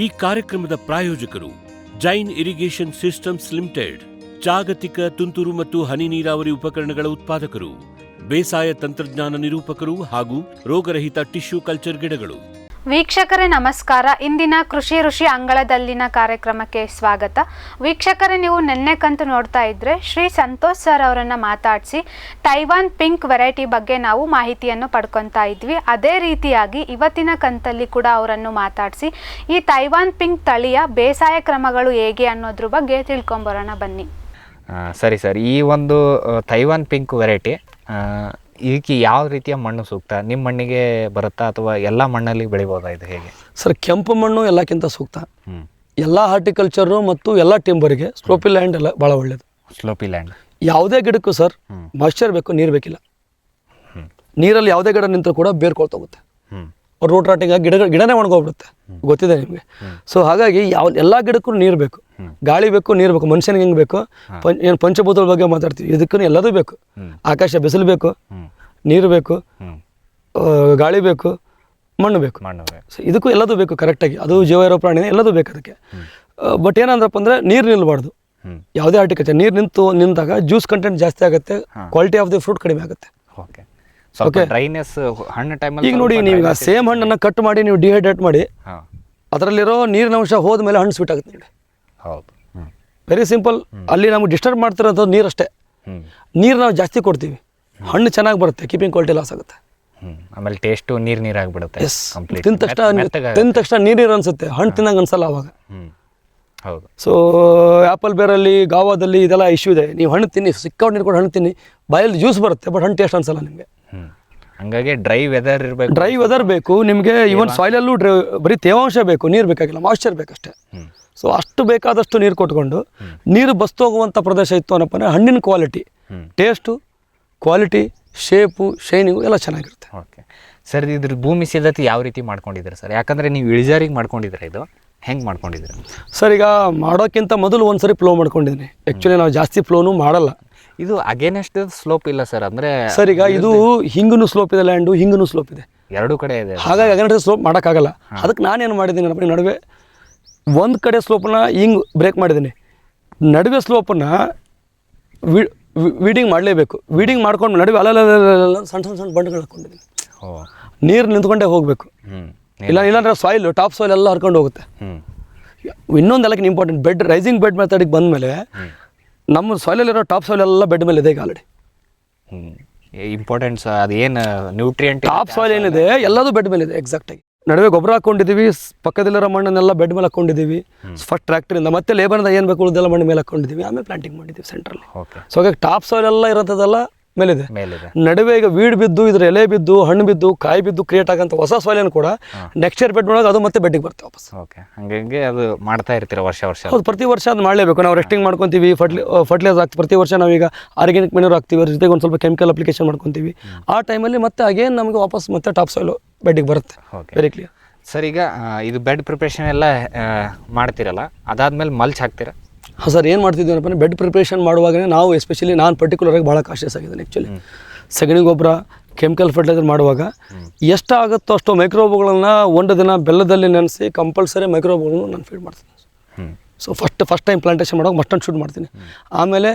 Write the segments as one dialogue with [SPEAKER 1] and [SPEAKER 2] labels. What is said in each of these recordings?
[SPEAKER 1] ಈ ಕಾರ್ಯಕ್ರಮದ ಪ್ರಾಯೋಜಕರು ಜೈನ್ ಇರಿಗೇಷನ್ ಸಿಸ್ಟಮ್ಸ್ ಲಿಮಿಟೆಡ್, ಜಾಗತಿಕ ತುಂತುರು ಮತ್ತು ಹನಿ ನೀರಾವರಿ ಉಪಕರಣಗಳ ಉತ್ಪಾದಕರು, ಬೇಸಾಯ ತಂತ್ರಜ್ಞಾನ ನಿರೂಪಕರು ಹಾಗೂ ರೋಗರಹಿತ ಟಿಶ್ಯೂ ಕಲ್ಚರ್ ಗಿಡಗಳು.
[SPEAKER 2] ವೀಕ್ಷಕರೇ ನಮಸ್ಕಾರ. ಇಂದಿನ ಕೃಷಿ ಋಷಿ ಅಂಗಳದಲ್ಲಿನ ಕಾರ್ಯಕ್ರಮಕ್ಕೆ ಸ್ವಾಗತ. ವೀಕ್ಷಕರೇ, ನೀವು ನೆನ್ನೆ ಕಂತು ನೋಡ್ತಾ ಇದ್ರೆ ಶ್ರೀ ಸಂತೋಷ್ ಸರ್ ಅವರನ್ನು ಮಾತಾಡಿಸಿ ತೈವಾನ್ ಪಿಂಕ್ ವೆರೈಟಿ ಬಗ್ಗೆ ನಾವು ಮಾಹಿತಿಯನ್ನು ಪಡ್ಕೊತಾ ಇದ್ವಿ. ಅದೇ ರೀತಿಯಾಗಿ ಇವತ್ತಿನ ಕಂತಲ್ಲಿ ಕೂಡ ಅವರನ್ನು ಮಾತಾಡಿಸಿ ಈ ತೈವಾನ್ ಪಿಂಕ್ ತಳಿಯ ಬೇಸಾಯ ಕ್ರಮಗಳು ಹೇಗೆ ಅನ್ನೋದ್ರ ಬಗ್ಗೆ ತಿಳ್ಕೊಂಬರೋಣ ಬನ್ನಿ.
[SPEAKER 3] ಸರಿ ಸರ್, ಈ ಒಂದು ತೈವಾನ್ ಪಿಂಕ್ ವೆರೈಟಿ ಇದಕ್ಕೆ ಯಾವ ರೀತಿಯ ಮಣ್ಣು ಸೂಕ್ತ? ನಿಮ್ಮ ಮಣ್ಣಿಗೆ ಬರುತ್ತಾ ಅಥವಾ ಎಲ್ಲ ಮಣ್ಣಲ್ಲಿ ಬೆಳಿಬೋದಾ? ಇದು ಹೇಗೆ
[SPEAKER 4] ಸರ್? ಕೆಂಪು ಮಣ್ಣು ಎಲ್ಲಕ್ಕಿಂತ ಸೂಕ್ತ. ಎಲ್ಲ ಹಾರ್ಟಿಕಲ್ಚರು ಮತ್ತು ಎಲ್ಲ ಟಿಂಬರಿಗೆ ಸ್ಲೋಪಿ ಲ್ಯಾಂಡ್ ಎಲ್ಲ ಭಾಳ ಒಳ್ಳೆಯದು. ಸ್ಲೋಪಿ ಲ್ಯಾಂಡ್ ಯಾವುದೇ ಗಿಡಕ್ಕೂ ಸರ್ ಮಾಯ್ಶ್ಚರ್ ಬೇಕು, ನೀರು ಬೇಕಿಲ್ಲ. ನೀರಲ್ಲಿ ಯಾವುದೇ ಗಿಡ ನಿಂತರೂ ಕೂಡ ಬೇರ್ಕೊಳ್ತೋಗುತ್ತೆ. ರೋಟ್ ರಾಟಿಂಗ್ ಆಗಿ ಗಿಡನೇ ಒಣಗೋಗ್ಬಿಡುತ್ತೆ, ಗೊತ್ತಿದೆ ನಿಮಗೆ. ಸೊ ಹಾಗಾಗಿ ಎಲ್ಲ ಗಿಡಕ್ಕೂ ನೀರು ಬೇಕು, ಗಾಳಿ ಬೇಕು, ನೀರು ಬೇಕು. ಮನುಷ್ಯನಿಗೆ ಹೆಂಗೆ ಬೇಕು, ಏನು ಪಂಚಭೂತಗಳ ಬಗ್ಗೆ ಮಾತಾಡ್ತೀವಿ, ಇದಕ್ಕೂ ಎಲ್ಲದೂ ಬೇಕು. ಆಕಾಶ ಬಿಸಿಲು ಬೇಕು, ನೀರು ಬೇಕು, ಗಾಳಿ ಬೇಕು, ಮಣ್ಣು ಬೇಕು. ಸೊ ಇದಕ್ಕೂ ಎಲ್ಲದೂ ಬೇಕು ಕರೆಕ್ಟಾಗಿ. ಅದು ಜೀವ ಇರೋ ಪ್ರಾಣಿ ಎಲ್ಲದೂ ಬೇಕು ಅದಕ್ಕೆ. ಬಟ್ ಏನಂದ್ರಪ್ಪ ಅಂದರೆ ನೀರು ನಿಲ್ಲಬಾರ್ದು. ಯಾವುದೇ ಹಾರ್ಟಿಕಲ್ಚರ್ ನೀರು ನಿಂತಾಗ ಜ್ಯೂಸ್ ಕಂಟೆಂಟ್ ಜಾಸ್ತಿ ಆಗುತ್ತೆ, ಕ್ವಾಲಿಟಿ ಆಫ್ ದಿ ಫ್ರೂಟ್ ಕಡಿಮೆ ಆಗುತ್ತೆ.
[SPEAKER 3] ಓಕೆ, ಡ್ರೈನೆಸ್ ಹಣ್ಣು ಟೈಮಲ್ಲಿ
[SPEAKER 4] ಈಗ ನೋಡಿ, ನೀವು ಸೇಮ್ ಹಣ್ಣನ್ನು ಕಟ್ ಮಾಡಿ ನೀವು ಡಿಹೈಡ್ರೇಟ್ ಮಾಡಿ ಅದರಲ್ಲಿರೋ ನೀರಿನ ಅಂಶ ಹೋದ ಮೇಲೆ ಹಣ್ಣು ಸ್ವೀಟ್ ಆಗುತ್ತೆ ನೋಡಿ.
[SPEAKER 3] ಹೌದು,
[SPEAKER 4] ವೆರಿ ಸಿಂಪಲ್. ಅಲ್ಲಿ ನಮ್ಗೆ ಡಿಸ್ಟರ್ಬ್ ಮಾಡ್ತಿರೋಂಥದ್ದು ನೀರು ಅಷ್ಟೇ. ನೀರು ನಾವು ಜಾಸ್ತಿ ಕೊಡ್ತೀವಿ, ಹಣ್ಣು ಚೆನ್ನಾಗಿ ಬರುತ್ತೆ, ಕೀಪಿಂಗ್ ಕ್ವಾಲಿಟಿ ಲಾಸ್ ಆಗುತ್ತೆ.
[SPEAKER 3] ಆಮೇಲೆ ಟೇಸ್ಟು ನೀರಾಗ್ಬಿಡುತ್ತೆ.
[SPEAKER 4] ತಿಂದ ತಕ್ಷಣ ನೀರು ಅನ್ಸುತ್ತೆ, ಹಣ್ಣು ತಿನ್ನಂಗೆ ಅನ್ಸಲ್ಲ ಅವಾಗ.
[SPEAKER 3] ಹೌದು.
[SPEAKER 4] ಸೊ ಆ್ಯಪಲ್ ಬೇರಲ್ಲಿ, ಗಾವಾದಲ್ಲಿ ಇದೆಲ್ಲ ಇಶ್ಯೂ ಇದೆ. ನೀವು ಹಣ್ಣು ತಿನ್ನಿ, ಸಿಕ್ಕಾಕೊಂಡು ನೀರು ಕೊಟ್ಟು ಹಣ್ಣು ತಿನ್ನಿ, ಬಾಯಲ್ಲಿ ಜ್ಯೂಸ್ ಬರುತ್ತೆ, ಬಟ್ ಹಣ್ಣು ಟೇಸ್ಟ್ ಅನ್ಸಲ್ಲ ನಿಮಗೆ.
[SPEAKER 3] ಹಂಗಾಗಿ ಡ್ರೈ ವೆದರ್ ಇರಬೇಕು.
[SPEAKER 4] ಡ್ರೈ ವೆದರ್ ಬೇಕು ನಿಮಗೆ. ಈವನ್ ಸಾಯಿಲಲ್ಲೂ ಬರೀ ತೇವಾಂಶ ಬೇಕು, ನೀರು ಬೇಕಾಗಿಲ್ಲ, ಮಾಯ್ಶ್ಚರ್ ಬೇಕಷ್ಟೇ. ಸೊ ಅಷ್ಟು ಬೇಕಾದಷ್ಟು ನೀರು ಕೊಟ್ಕೊಂಡು ನೀರು ಬಸ್ತೋಗುವಂಥ ಪ್ರದೇಶ ಇತ್ತು ಅನ್ನಪ್ಪ ಅಂದರೆ ಹಣ್ಣಿನ quality, taste, quality, shape, shining ಎಲ್ಲ ಚೆನ್ನಾಗಿರುತ್ತೆ.
[SPEAKER 3] ಓಕೆ ಸರ್, ಇದ್ರ ಭೂಮಿ ಸಿದ್ಧತೆ ಯಾವ ರೀತಿ ಮಾಡ್ಕೊಂಡಿದ್ದೀರಿ ಸರ್? ಯಾಕಂದರೆ ನೀವು ಇಳಿಜಾರಿಗೆ ಮಾಡ್ಕೊಂಡಿದ್ದೀರಾ, ಇದು ಹೆಂಗೆ ಮಾಡ್ಕೊಂಡಿದ್ದೀರಾ
[SPEAKER 4] ಸರ್? ಈಗ ಮಾಡೋಕ್ಕಿಂತ ಮೊದಲು ಒಂದು ಸರಿ ಫ್ಲೋ ಮಾಡ್ಕೊಂಡಿದ್ದೀನಿ. ಆ್ಯಕ್ಚುಲಿ ನಾವು ಜಾಸ್ತಿ ಫ್ಲೋನು ಮಾಡಲ್ಲ.
[SPEAKER 3] ಇದು ಅಗೇನೆಸ್ಟ್ ಸ್ಲೋಪ್ ಇಲ್ಲ ಸರ್? ಅಂದರೆ
[SPEAKER 4] ಸರ್ ಈಗ ಇದು ಹಿಂಗೂ ಸ್ಲೋಪ್ ಇದೆ, ಲ್ಯಾಂಡು ಹಿಂಗೂ ಸ್ಲೋಪ್ ಇದೆ,
[SPEAKER 3] ಎರಡೂ ಕಡೆ ಇದೆ.
[SPEAKER 4] ಹಾಗಾಗಿ ಅಗೇನೆಸ್ಟ್ ಸ್ಲೋಪ್ ಮಾಡೋಕ್ಕಾಗಲ್ಲ. ಅದಕ್ಕೆ ನಾನೇನು ಮಾಡಿದ್ದೀನಿ ಅಂದ್ರೆ, ನಡುವೆ ಒಂದು ಕಡೆ ಸ್ಲೋಪನ್ನು ಹಿಂಗೆ ಬ್ರೇಕ್ ಮಾಡಿದ್ದೀನಿ, ನಡುವೆ ಸ್ಲೋಪನ್ನು ವೀಡಿಂಗ್ ಮಾಡಲೇಬೇಕು. ವೀಡಿಂಗ್ ಮಾಡ್ಕೊಂಡು ನಡುವೆ ಅಲ್ಲ ಸಣ್ಣ ಸಣ್ಣ ಬಂಡ್ಗಳು ಹಾಕ್ಕೊಂಡಿದ್ದೀನಿ. ನೀರು ನಿಂತ್ಕೊಂಡೇ ಹೋಗಬೇಕು, ಇಲ್ಲಾಂದರೆ ಸಾಯಿಲ್, ಟಾಪ್ ಸಾಯಿಲ್ ಎಲ್ಲ ಹರ್ಕೊಂಡು ಹೋಗುತ್ತೆ. ಇನ್ನೊಂದು ಎಲ್ಲಕ್ಕಿಂತ ಇಂಪಾರ್ಟೆಂಟ್, ಬೆಡ್ ರೈಸಿಂಗ್ ಬೆಡ್ ಮೆಥಡಿಗೆ ಬಂದಮೇಲೆ ನಮ್ಮ ಸಾಯಿಲಲ್ಲಿರೋ ಟಾಪ್ ಸಾಯಿಲ್ ಎಲ್ಲ ಬೆಡ್ ಮೇಲೆ ಇದೆ ಈಗ ಆಲ್ರೆಡಿ.
[SPEAKER 3] ಇಂಪಾರ್ಟೆಂಟ್ಸ್ ಅದೇನು ನ್ಯೂಟ್ರಿಯೆಂಟ್
[SPEAKER 4] ಟಾಪ್ ಸಾಯಿಲ್ ಏನಿದೆ ಎಲ್ಲದೂ ಬೆಡ್ ಮೇಲೆ ಇದೆ ಎಕ್ಸಾಕ್ಟಾಗಿ. ನಡುವೆ ಗೊಬ್ಬರ ಹಾಕ್ಕೊಂಡಿದ್ದೀವಿ, ಪಕ್ಕದಲ್ಲಿರೋ ಮಣ್ಣನ್ನೆಲ್ಲ ಬೆಡ್ ಮೇಲೆ ಹಾಕ್ಕೊಂಡಿದ್ದೀವಿ. ಫಸ್ಟ್ ಟ್ರ್ಯಾಕ್ಟರಿಂದ ಮತ್ತೆ ಲೇಬರ್ನ ಏನು ಬೇಕು ಉಳಿದೆಲ್ಲ ಮಣ್ಣು ಮೇಲೆ ಹಾಕ್ಕೊಂಡಿದ್ದೀವಿ, ಆಮೇಲೆ ಪ್ಲಾಂಟಿಂಗ್ ಮಾಡಿದ್ದೀವಿ ಸೆಂಟ್ರಲ್ಲಿ. ಸೊ ಹಾಗಾಗಿ ಟಾಪ್ ಸಾಯಿಲ್ ಎಲ್ಲ ಇರೋಂಥದ್ದೆಲ್ಲ ಮೇಲಿದೆ. ನಡುವೆ ಈಗ ವೀಡ್ ಬಿದ್ದು, ಇದ್ರ ಎಲೆ ಬಿದ್ದು, ಹಣ್ಣು ಬಿದ್ದು, ಕಾಯಿ ಬಿದ್ದು ಕ್ರಿಯೇಟ್ ಆಗಂತ ಹೊಸ ಸಾಯಿಲನ್ನು ಕೂಡ ನೆಕ್ಸ್ಟ್ ಇಯರ್ ಬೆಡ್ ಒಳಗೆ ಅದು ಮತ್ತೆ ಬೆಡ್ಡಿಗೆ ಬರ್ತವೆ ವಾಪಸ್.
[SPEAKER 3] ಓಕೆ, ಹಂಗಾಗಿ ಅದು ಮಾಡ್ತಾ ಇರ್ತೀರ ವರ್ಷ?
[SPEAKER 4] ಹೌದು, ಪ್ರತಿ ವರ್ಷ ಅದು ಮಾಡಲೇಬೇಕು. ನಾವು ರೆಸ್ಟಿಂಗ್ ಮಾಡ್ಕೊತೀವಿ, ಫರ್ಟಿಲೈಸರ್ ಹಾಕ್ತೀವಿ. ಪ್ರತಿ ವರ್ಷ ನಾವೀಗ ಆರ್ಗ್ಯಾನಿಕ್ ಮೆನ್ಯೂರ್ ಹಾಕ್ತೀವಿ, ಅದ್ರ ಜೊತೆಗೆ ಒಂದು ಸ್ವಲ್ಪ ಕೆಮಿಕಲ್ ಅಪ್ಲಿಕೇಶನ್ ಮಾಡ್ಕೊತೀವಿ. ಆ ಟೈಮಲ್ಲಿ ಮತ್ತೆ ಅಗೇನ್ ನಮಗೆ ವಾಪಸ್ ಮತ್ತೆ ಟಾಪ್ ಸಾಯಿಲ್ ಬೆಡ್ಡಿಗೆ ಬರುತ್ತೆ. Very clear
[SPEAKER 3] sir. ಈಗ ಇದು ಬೆಡ್ ಪ್ರಿಪ್ರೇಷನ್ ಎಲ್ಲ ಮಾಡ್ತೀರಲ್ಲ, ಅದಾದ್ಮೇಲೆ ಮಲ್ಚ್ ಹಾಕ್ತೀರಾ?
[SPEAKER 4] ಹಾಂ ಸರ್, ಏನು ಮಾಡ್ತಿದ್ದೀವಿ ಏನಪ್ಪ ಅಂದರೆ, ಬೆಡ್ ಪ್ರಿಪ್ರೇಷನ್ ಮಾಡುವಾಗಲೇ ನಾವು ಎಸ್ಪೆಷಲಿ ನಾನು ಪರ್ಟಿಕ್ಯುಲರಾಗಿ ಭಾಳ ಕಾಶಿಯಸ್ ಆಗಿದ್ದೇನೆ. ಆ್ಯಕ್ಚುಲಿ ಸಗಣಿ ಗೊಬ್ಬರ, ಕೆಮಿಕಲ್ ಫರ್ಟಿಲೈಸರ್ ಮಾಡುವಾಗ ಎಷ್ಟಾಗುತ್ತೋ ಅಷ್ಟು ಮೈಕ್ರೋಬ್ಗಳನ್ನು ಒಂದು ದಿನ ಬೆಲ್ಲದಲ್ಲಿ ನೆನೆಸಿ ಕಂಪಲ್ಸರಿ ಮೈಕ್ರೋಬ್ಗಳನ್ನು ನಾನು ಫೀಡ್ ಮಾಡ್ತೀನಿ. ಸೊ ಫಸ್ಟ್ ಟೈಮ್ ಪ್ಲಾಂಟೇಷನ್ ಮಾಡುವಾಗ ಮಸ್ಟನ್ನು ಶೂಟ್ ಮಾಡ್ತೀನಿ. ಆಮೇಲೆ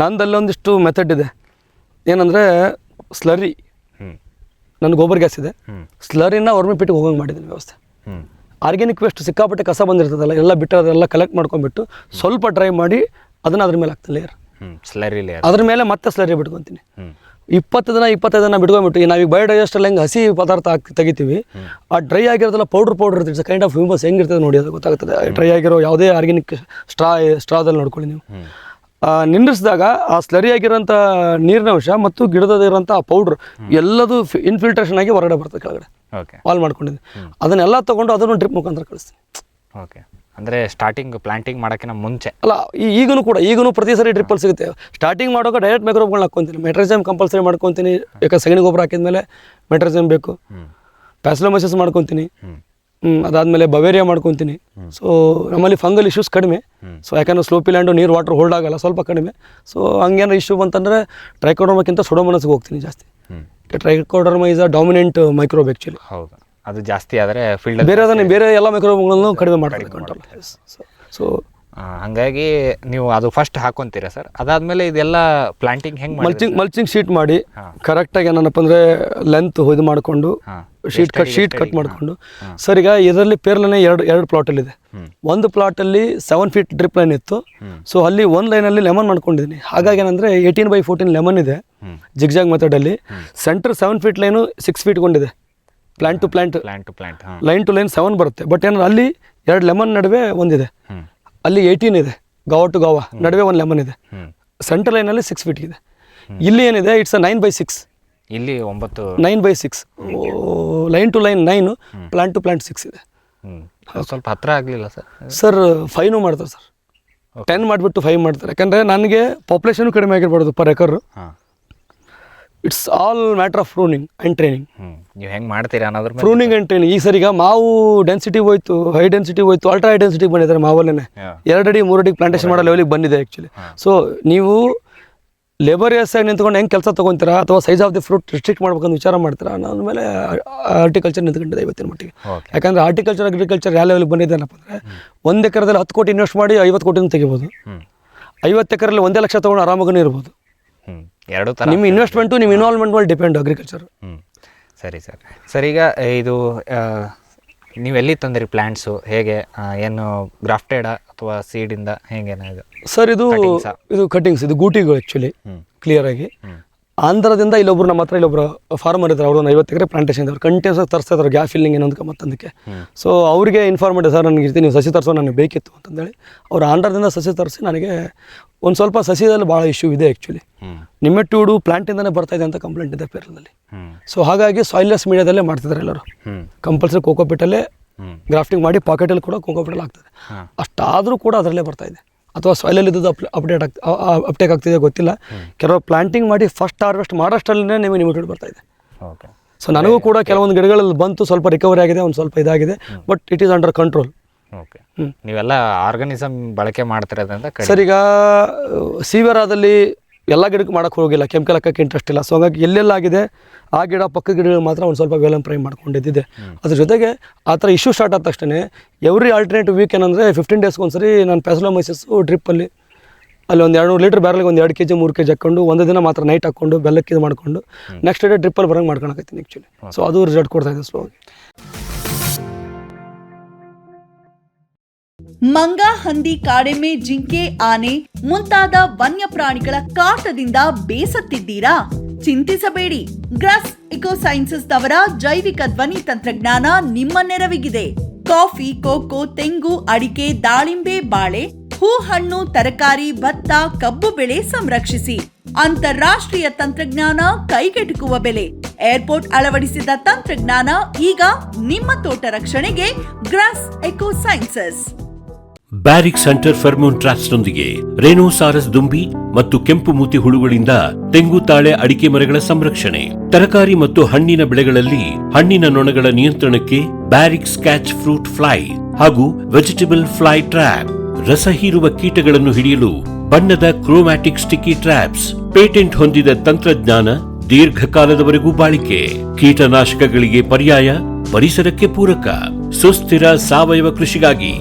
[SPEAKER 4] ನಂದಲ್ಲೊಂದಿಷ್ಟು ಮೆಥಡ್ ಇದೆ. ಏನಂದರೆ ಸ್ಲರಿ, ನನ್ನ ಗೋಬರ್ ಗ್ಯಾಸ್ ಇದೆ, ಸ್ಲರಿನ ವರ್ಮಿಪಿಟ್ಟಿಗೆ ಹೋಗಂಗೆ ಮಾಡಿದ್ದೀನಿ ವ್ಯವಸ್ಥೆ. ಆರ್ಗ್ಯಾನಿಕ್ ವೇಸ್ಟ್ ಸಿಕ್ಕಾಪಟ್ಟೆ ಕಸ ಬಂದಿರ್ತದಲ್ಲ, ಎಲ್ಲ ಬಿಟ್ಟು ಅದೆಲ್ಲ ಕಲೆಕ್ಟ್ ಮಾಡ್ಕೊಂಡ್ಬಿಟ್ಟು ಸ್ವಲ್ಪ ಡ್ರೈ ಮಾಡಿ ಅದನ್ನು ಅದ್ರ ಮೇಲೆ ಹಾಕ್ತೀನಿ, ಲೇಯರ್. ಅದ್ರ ಮೇಲೆ ಮತ್ತೆ ಸ್ಲರಿ ಬಿಟ್ಕೊತೀನಿ. 25 ದಿನ ಬಿಟ್ಕೊಂಡ್ಬಿಟ್ಟು ನಾವೀಗ ಬಯೋಡೈಜೆಸ್ಟಲ್ಲಿ ಹೆಂಗೆ ಹಸಿ ಪದಾರ್ಥ ತೆಗಿತೀವಿ, ಆ ಡ್ರೈ ಆಗಿರೋದೆಲ್ಲ ಪೌಡರ್ ಇರ್ತದೆ. ಇಟ್ಸ್ ಕೈಂಡ್ ಆಫ್ ಹ್ಯೂಮಸ್ ಹೆಂಗಿರ್ತದೆ ನೋಡಿ, ಅದು ಗೊತ್ತಾಗ್ತದೆ. ಡ್ರೈ ಆಗಿರೋ ಯಾವುದೇ ಆರ್ಗ್ಯಾನಿಕ್ ಸ್ಟ್ರಾದಲ್ಲಿ ನೋಡ್ಕೊಳ್ಳಿ ನೀವು. ನಿಂದಿಸಿದಾಗ ಆ ಸ್ಲರಿ ಆಗಿರೋಂಥ ನೀರಿನ ಅಂಶ ಮತ್ತು ಗಿಡದಲ್ಲಿರೋಂಥ ಆ ಪೌಡ್ರ್ ಎಲ್ಲದೂ ಇನ್ಫಿಲ್ಟ್ರೇಷನ್ ಆಗಿ ಹೊರಗಡೆ ಬರ್ತದೆ ಕೆಳಗಡೆ. ವಾಲ್ ಮಾಡ್ಕೊಂಡಿದ್ದೀನಿ. ಅದನ್ನೆಲ್ಲ ತೊಗೊಂಡು ಅದನ್ನು ಡ್ರಿಪ್ ಮುಖಾಂತರ ಕಳಿಸ್ತೀನಿ.
[SPEAKER 3] ಓಕೆ, ಅಂದರೆ ಸ್ಟಾರ್ಟಿಂಗ್ ಪ್ಲಾಂಟಿಂಗ್ ಮಾಡೋಕ್ಕಿಂತ ಮುಂಚೆ
[SPEAKER 4] ಅಲ್ಲ, ಈಗಲೂ ಪ್ರತಿ ಸರಿ ಡ್ರಿಪ್ಪಲ್ಲಿ ಸಿಗುತ್ತೆ. ಸ್ಟಾರ್ಟಿಂಗ್ ಮಾಡುವಾಗ ಡೈರೆಕ್ಟ್ ಮೈಕ್ರೋಬ್ಗಳನ್ನ ಹಾಕ್ಕೊತೀನಿ. ಮೆಟ್ರೈಸಮ್ ಕಂಪಲ್ಸರಿ ಮಾಡ್ಕೊತೀನಿ, ಯಾಕಂದ್ರೆ ಸಗಣಿ ಗೊಬ್ಬರ ಹಾಕಿದ್ಮೇಲೆ ಮೆಟ್ರೈಸಮ್ ಬೇಕು. ಪ್ಯಾಸಿಲೋಮೈಸಿಸ್ ಮಾಡ್ಕೊತೀನಿ, ಅದಾದಮೇಲೆ ಬವೇರಿಯಾ ಮಾಡ್ಕೊತೀನಿ. ಸೊ ನಮ್ಮಲ್ಲಿ ಫಂಗಲ್ ಇಶ್ಯೂಸ್ ಕಡಿಮೆ. ಸೊ ಯಾಕಂದರೆ ಸ್ಲೋಪಿ ಲ್ಯಾಂಡು ನೀರು ವಾಟರ್ ಹೋಲ್ಡ್ ಆಗಲ್ಲ, ಸ್ವಲ್ಪ ಕಡಿಮೆ. ಸೊ ಹಂಗೇನೋ ಇಶ್ಯೂ ಬಂತಂದರೆ ಟ್ರೈಕೋಡರ್ಮಕ್ಕಿಂತ ಸುಡೋಮೋನಾಸ್ಗೆ ಹೋಗ್ತೀನಿ ಜಾಸ್ತಿ. Trichoderma is a dominant microbe actually.
[SPEAKER 3] ಹೌದು, ಅದು ಜಾಸ್ತಿ ಆದರೆ ಫೀಲ್ಡ್
[SPEAKER 4] ಬೇರೆ ಎಲ್ಲ ಮೈಕ್ರೋಬ್ಗಳನ್ನು ಕಡಿಮೆ ಮಾಡ್ತಾರೆ ಕಂಟ್ರೋಲ್. ಸೊ
[SPEAKER 3] ಹಾಗಾಗಿ ನೀವು ಅದು ಫಸ್ಟ್ ಹಾಕೊಂತೀರಾ ಸರ್? ಅದಾದಮೇಲೆ ಇದೆಲ್ಲ ಪ್ಲಾಂಟಿಂಗ್ ಹೆಂಗೆ
[SPEAKER 4] ಮಲ್ಚಿಂಗ್ ಶೀಟ್ ಮಾಡಿ ಕರೆಕ್ಟಾಗಿ ಏನಪ್ಪ ಅಂದರೆ ಲೆಂತ್ ಇದು ಮಾಡಿಕೊಂಡು ಶೀಟ್ ಕಟ್ ಮಾಡಿಕೊಂಡು ಸರ್, ಈಗ ಇದರಲ್ಲಿ ಪೇರ್ಲನೆ ಎರಡು ಪ್ಲಾಟಲ್ಲಿದೆ. ಒಂದು ಪ್ಲಾಟಲ್ಲಿ 7 ಫೀಟ್ ಡ್ರಿಪ್ ಲೈನ್ ಇತ್ತು. ಸೊ ಅಲ್ಲಿ ಒಂದು ಲೈನಲ್ಲಿ ಲೆಮನ್ ಮಾಡ್ಕೊಂಡಿದ್ದೀನಿ. ಹಾಗಾಗಿ ಏನಂದರೆ 18x14 ಲೆಮನ್ ಇದೆ ಜಿಗ್ಜಾಗ್ ಮೆಥಡಲ್ಲಿ. ಸೆಂಟರ್ 7 ಫೀಟ್ ಲೈನು 6 ಫೀಟ್ ಕೊಂಡಿದೆ. Plant to plant line to line 7 ಬರುತ್ತೆ. ಬಟ್ ಏನಂದ್ರೆ ಅಲ್ಲಿ 2 ಲೆಮನ್ ನಡುವೆ ಒಂದಿದೆ, ಅಲ್ಲಿ 18 ಇದೆ. ಗಾವ ಟು ಗಾವ ನಡುವೆ 1 ಲೆಮನ್ ಇದೆ. ಸೆಂಟರ್ ಲೈನಲ್ಲಿ 6 ಫೀಟ್ ಇದೆ. ಇಲ್ಲಿ ಏನಿದೆ ಇಟ್ಸ್ 9x6. ಇಲ್ಲಿ 9x6 line to line 9, plant to plant 6 ಇದೆ.
[SPEAKER 3] ಸ್ವಲ್ಪ ಹತ್ರ ಆಗಲಿಲ್ಲ
[SPEAKER 4] ಸರ್? 5 ಮಾಡ್ತಾರೆ ಸರ್. 10 ಮಾಡಿಬಿಟ್ಟು 5 ಮಾಡ್ತಾರೆ. ಯಾಕಂದರೆ ನನಗೆ ಪಾಪ್ಯುಲೇಷನ್ ಕಡಿಮೆ ಆಗಿರ್ಬಾರ್ದು per acre. It's all matter of pruning and training.
[SPEAKER 3] ನೀವು ಹೆಂಗೆ ಮಾಡ್ತೀರಾ ಅನ್ನೋದ್ರ
[SPEAKER 4] ಪ್ರೂನಿಂಗ್ ಆ್ಯಂಡ್ ಟ್ರೈನಿಂಗ್. ಈಗ ಸರ್, ಈಗ ಮಾವು ಡೆನ್ಸಿಟಿ ಹೋಯ್ತು, ಹೈ ಡೆನ್ಸಿಟಿ ಹೋಯ್ತು, ಅಲ್ಟ್ರಾ ಹೈ ಡೆನ್ಸಿಟಿ ಬಂದಿದ್ದಾರೆ ಮಾವಲ್ಲೇ. 2 ಅಡಿ 3 ಅಡಿಗೆ ಪ್ಲಾಂಟೇಶನ್ ಮಾಡೋ ಲೆವೆಲಿಗೆ ಬಂದಿದೆ ಆ್ಯಕ್ಚುಲಿ. ಸೊ ನೀವು ಲೇಬರಿಯಸ್ ಆಗಿ ನಿಂತ್ಕೊಂಡು ಹೆಂಗೆ ಕೆಲಸ ತೊಗೊತೀರಾ ಅಥವಾ size of the fruit restrict ಮಾಡ್ಬೇಕಂತ ವಿಚಾರ ಮಾಡ್ತೀರಾ ಅನ್ನೋದ್ರ ಮೇಲೆ ಹಾರ್ಟಿಕಲ್ಚರ್ ನಿಂತ್ಕೊಂಡಿದೆ ಇವತ್ತಿನ ಮಟ್ಟಿಗೆ. ಯಾಕಂದರೆ ಹಾರ್ಟಿಕಲ್ಚರ್ ಅಗ್ರಿಕಲ್ಚರ್ ಯಾವ ಲೆವೆಲ್ಗೆ ಬಂದಿದೆ ಏನಪ್ಪ ಅಂದರೆ, 1 ಎಕರೆದಲ್ಲಿ 10 ಕೋಟಿ ಇನ್ವೆಸ್ಟ್ ಮಾಡಿ 50 ಕೋಟಿನೂ ತೆಗಿಬೋದು. 50 ಎಕರೆಲ್ಲಿ 1 ಲಕ್ಷ ತೊಗೊಂಡು ಆರಾಮಾಗೂ ಇರ್ಬೋದು.
[SPEAKER 3] ಎರಡು ಥರ
[SPEAKER 4] ನಿಮ್ಮ ಇನ್ವೆಸ್ಟ್ಮೆಂಟು ನಿಮ್ಮ ಇನ್ವಾಲ್ವ್ಮೆಂಟ್ ಮೇಲೆ ಡಿಪೆಂಡ್ ಅಗ್ರಿಕಲ್ಚರ್.
[SPEAKER 3] ಸರಿ ಸರ್. ಸರ್, ಈಗ ಇದು ನೀವು ಎಲ್ಲಿ ತಂದಿರಿ ಪ್ಲ್ಯಾಂಟ್ಸು? ಹೇಗೆ, ಏನು ಗ್ರಾಫ್ಟೆಡ್ ಅಥವಾ ಸೀಡಿಂದ ಹೇಗೇನಾಗ
[SPEAKER 4] ಸರ್? ಇದು ಕಟಿಂಗ್ಸ್, ಇದು ಗೂಟಿಗಳು ಆ್ಯಕ್ಚುಲಿ ಕ್ಲಿಯರ್ ಆಗಿ. ಆಂಧ್ರದಿಂದ ಇಲ್ಲೊಬ್ರು ನಮ್ಮ ಹತ್ರ ಇಲ್ಲೊಬ್ರು ಫಾರ್ಮರ್ ಇದ್ದಾರೆ. ಅವರು 50 ಎಕರೆ ಪ್ಲಾಂಟೇಶನ್ ಇದ್ದಾರೆ. ಕಂಟಿನ್ಯೂಸ್ ಆಗಿ ತರಿಸ್ತಾ ಇದ್ದಾರೆ ಗ್ಯಾಪ್ ಫಿಲ್ಲಿಂಗ್ ಏನೊಂದು ಮತ್ತೊಂದಕ್ಕೆ. ಸೊ ಅವರಿಗೆ ಇನ್ಫಾರ್ಮ್ ಮಾಡಿದೆ, ಸರ್ ನನಗೆ ಇರ್ತೀನಿ, ನೀವು ಸಸಿ ತರಿಸೋ ನನಗೆ ಬೇಕಿತ್ತು ಅಂತಂದೇಳಿ. ಅವ್ರು ಆಂಧ್ರದಿಂದ ಸಸಿ ತರಿಸಿ ನನಗೆ ಒಂದು ಸ್ವಲ್ಪ ಸಸಿದಲ್ಲಿ ಭಾಳ ಇಶ್ಯೂ ಇದೆ ಆ್ಯಕ್ಚುಲಿ. ನಿಮ್ಮೆಟ್ಯೂಡು ಪ್ಲಾಂಟಿಂದನೇ ಬರ್ತಾ ಇದೆ ಅಂತ ಕಂಪ್ಲೇಂಟ್ ಇದೆ ಪೇರಲದಲ್ಲಿ. ಸೊ ಹಾಗಾಗಿ ಸಾಯಿಲ್ಲೆಸ್ ಮೀಡಿಯಾದಲ್ಲೇ ಮಾಡ್ತಿದ್ದಾರೆ ಎಲ್ಲರೂ. ಕಂಪಲ್ಸರಿ ಕೋಕೋಪಿಟಲ್ಲೇ ಗ್ರಾಫ್ಟಿಂಗ್ ಮಾಡಿ ಪಾಕೆಟಲ್ಲಿ ಕೂಡ ಕೋಕೋಪಿಟಲ್ ಆಗ್ತದೆ. ಅಷ್ಟಾದರೂ ಕೂಡ ಅದರಲ್ಲೇ ಬರ್ತಾ ಇದೆ. ಅಥವಾ ಸಾಯಿಲಲ್ಲಿ ಇದ್ದು ಅಪ್ಟೇಕ್ ಆಗ್ತಿದೆ ಗೊತ್ತಿಲ್ಲ. ಕೆಲವರು ಪ್ಲಾಂಟಿಂಗ್ ಮಾಡಿ ಫಸ್ಟ್ ಹಾರ್ವೆಸ್ಟ್ ಮಾಡೋಷ್ಟಲ್ಲೇ ನಿಮಗೆ ನಿಮಿಟೆಡ್ ಬರ್ತಾ ಇದೆ. ಸೊ ನನಗೂ ಕೂಡ ಕೆಲವೊಂದು ಗಿಡಗಳಲ್ಲಿ ಬಂತು, ಸ್ವಲ್ಪ ರಿಕವರಿ ಆಗಿದೆ, ಒಂದು ಸ್ವಲ್ಪ ಇದಾಗಿದೆ. But it is under control.
[SPEAKER 3] ನೀವೆಲ್ಲ ಆರ್ಗಾನಿಸಮ್ ಬಳಕೆ ಮಾಡ್ತಿರೋದ್ರಿಂದ
[SPEAKER 4] ಸರ್, ಈಗ ಸೀವೆರಾದಲ್ಲಿ ಎಲ್ಲ ಗಿಡಕ್ಕೆ ಮಾಡೋಕ್ಕೆ ಹೋಗಿಲ್ಲ, ಕೆಮಿಕಲ್ ಹಾಕೋಕ್ಕೆ ಇಂಟ್ರೆಸ್ಟ್ ಇಲ್ಲ. ಸೊ ಹಾಗಾಗಿ ಎಲ್ಲೆಲ್ಲಾಗಿದೆ ಆ ಗಿಡ ಪಕ್ಕ ಗಿಡಗಳು ಮಾತ್ರ ಒಂದು ಸ್ವಲ್ಪ ವೇಲಮ್ ಪ್ರೈ ಮಾಡ್ಕೊಂಡಿದ್ದಿದೆ. ಅದ್ರ ಜೊತೆಗೆ ಆ ಥರ ಇಶ್ಯೂ ಸ್ಟಾರ್ಟ್ ಆದ ತಕ್ಷಣ ಎವ್ರಿ ಆಲ್ಟರ್ನೇಟಿವ್ ವೀಕ್ ಏನಂದರೆ 15 ಡೇಸ್ಗೆ ಒಂದ್ಸರಿ ನಾನು ಪ್ಯಾಸಲೋಮೈಸಿಸ್ಸು ಡ್ರಿಪ್ಪಲ್ಲಿ ಅಲ್ಲಿ ಒಂದು 200 ಲೀಟ್ರ್ ಬ್ಯಾರಲ್ಗೆ ಒಂದು 2 kg 3 kg ಹಾಕ್ಕೊಂಡು ಒಂದು ದಿನ ಮಾತ್ರ ನೈಟ್ ಹಾಕ್ಕೊಂಡು ಬೆಲ್ಲಕ್ಕೆ ಇದು ಮಾಡಿಕೊಂಡು ನೆಕ್ಸ್ಟ್ ಡೇ ಡ್ರಿಪ್ಪಲ್ಲಿ ಬರೋಂಗೆ ಮಾಡ್ಕೊಳಕತ್ತೀನಿ ಆ್ಯಕ್ಚುಲಿ. ಸೊ ಅದು ರಿಸಲ್ಟ್ ಕೊಡ್ತಾ ಇದೆ ಸ್ಲೋ ಆಗಿ.
[SPEAKER 5] ಮಂಗ, ಹಂದಿ, ಕಾಡೆಮ್ಮೆ, ಜಿಂಕೆ, ಆನೆ ಮುಂತಾದ ವನ್ಯ ಪ್ರಾಣಿಗಳ ಕಾಟದಿಂದ ಬೇಸತ್ತಿದ್ದೀರಾ? ಚಿಂತಿಸಬೇಡಿ. ಗ್ರಾಸ್ ಇಕೋ ಸೈನ್ಸಸ್ ನವರ ಜೈವಿಕ ಧ್ವನಿ ತಂತ್ರಜ್ಞಾನ ನಿಮ್ಮ ನೆರವಿಗಿದೆ. ಕಾಫಿ, ಕೋಕೋ, ತೆಂಗು, ಅಡಿಕೆ, ದಾಳಿಂಬೆ, ಬಾಳೆ, ಹೂ, ಹಣ್ಣು, ತರಕಾರಿ, ಭತ್ತ, ಕಬ್ಬು ಬೆಳೆ ಸಂರಕ್ಷಿಸಿ. ಅಂತಾರಾಷ್ಟ್ರೀಯ ತಂತ್ರಜ್ಞಾನ, ಕೈಗೆಟುಕುವ ಬೆಲೆ. ಏರ್ಪೋರ್ಟ್ ಅಳವಡಿಸಿದ ತಂತ್ರಜ್ಞಾನ ಈಗ ನಿಮ್ಮ ತೋಟ ರಕ್ಷಣೆಗೆ. Grass Eco Sciences.
[SPEAKER 1] Barrix centre pheromone ಟ್ರಾಪ್ಸ್ನೊಂದಿಗೆ ರೇನೋಸಾರಸ್ ದುಂಬಿ ಮತ್ತು ಕೆಂಪು ಮೂತಿ ಹುಳುಗಳಿಂದ ತೆಂಗು, ತಾಳೆ, ಅಡಿಕೆ ಮರಗಳ ಸಂರಕ್ಷಣೆ. ತರಕಾರಿ ಮತ್ತು ಹಣ್ಣಿನ ಬೆಳೆಗಳಲ್ಲಿ ಹಣ್ಣಿನ ನೊಣಗಳ ನಿಯಂತ್ರಣಕ್ಕೆ ಬ್ಯಾರಿಕ್ ಸ್ಕ್ಯಾಚ್ ಫ್ರೂಟ್ ಫ್ಲೈ ಹಾಗೂ ವೆಜಿಟೇಬಲ್ ಫ್ಲೈ ಟ್ರ್ಯಾಪ್. ರಸ ಹೀರುವ ಕೀಟಗಳನ್ನು ಹಿಡಿಯಲು ಬಣ್ಣದ ಕ್ರೋಮ್ಯಾಟಿಕ್ ಸ್ಟಿಕ್ಕಿ ಟ್ರ್ಯಾಪ್ಸ್. ಪೇಟೆಂಟ್ ಹೊಂದಿದ ತಂತ್ರಜ್ಞಾನ, ದೀರ್ಘಕಾಲದವರೆಗೂ ಬಾಳಿಕೆ. ಕೀಟನಾಶಕಗಳಿಗೆ ಪರ್ಯಾಯ, ಪರಿಸರಕ್ಕೆ ಪೂರಕ. ಸುಸ್ಥಿರ ಸಾವಯವ ಕೃಷಿಗಾಗಿ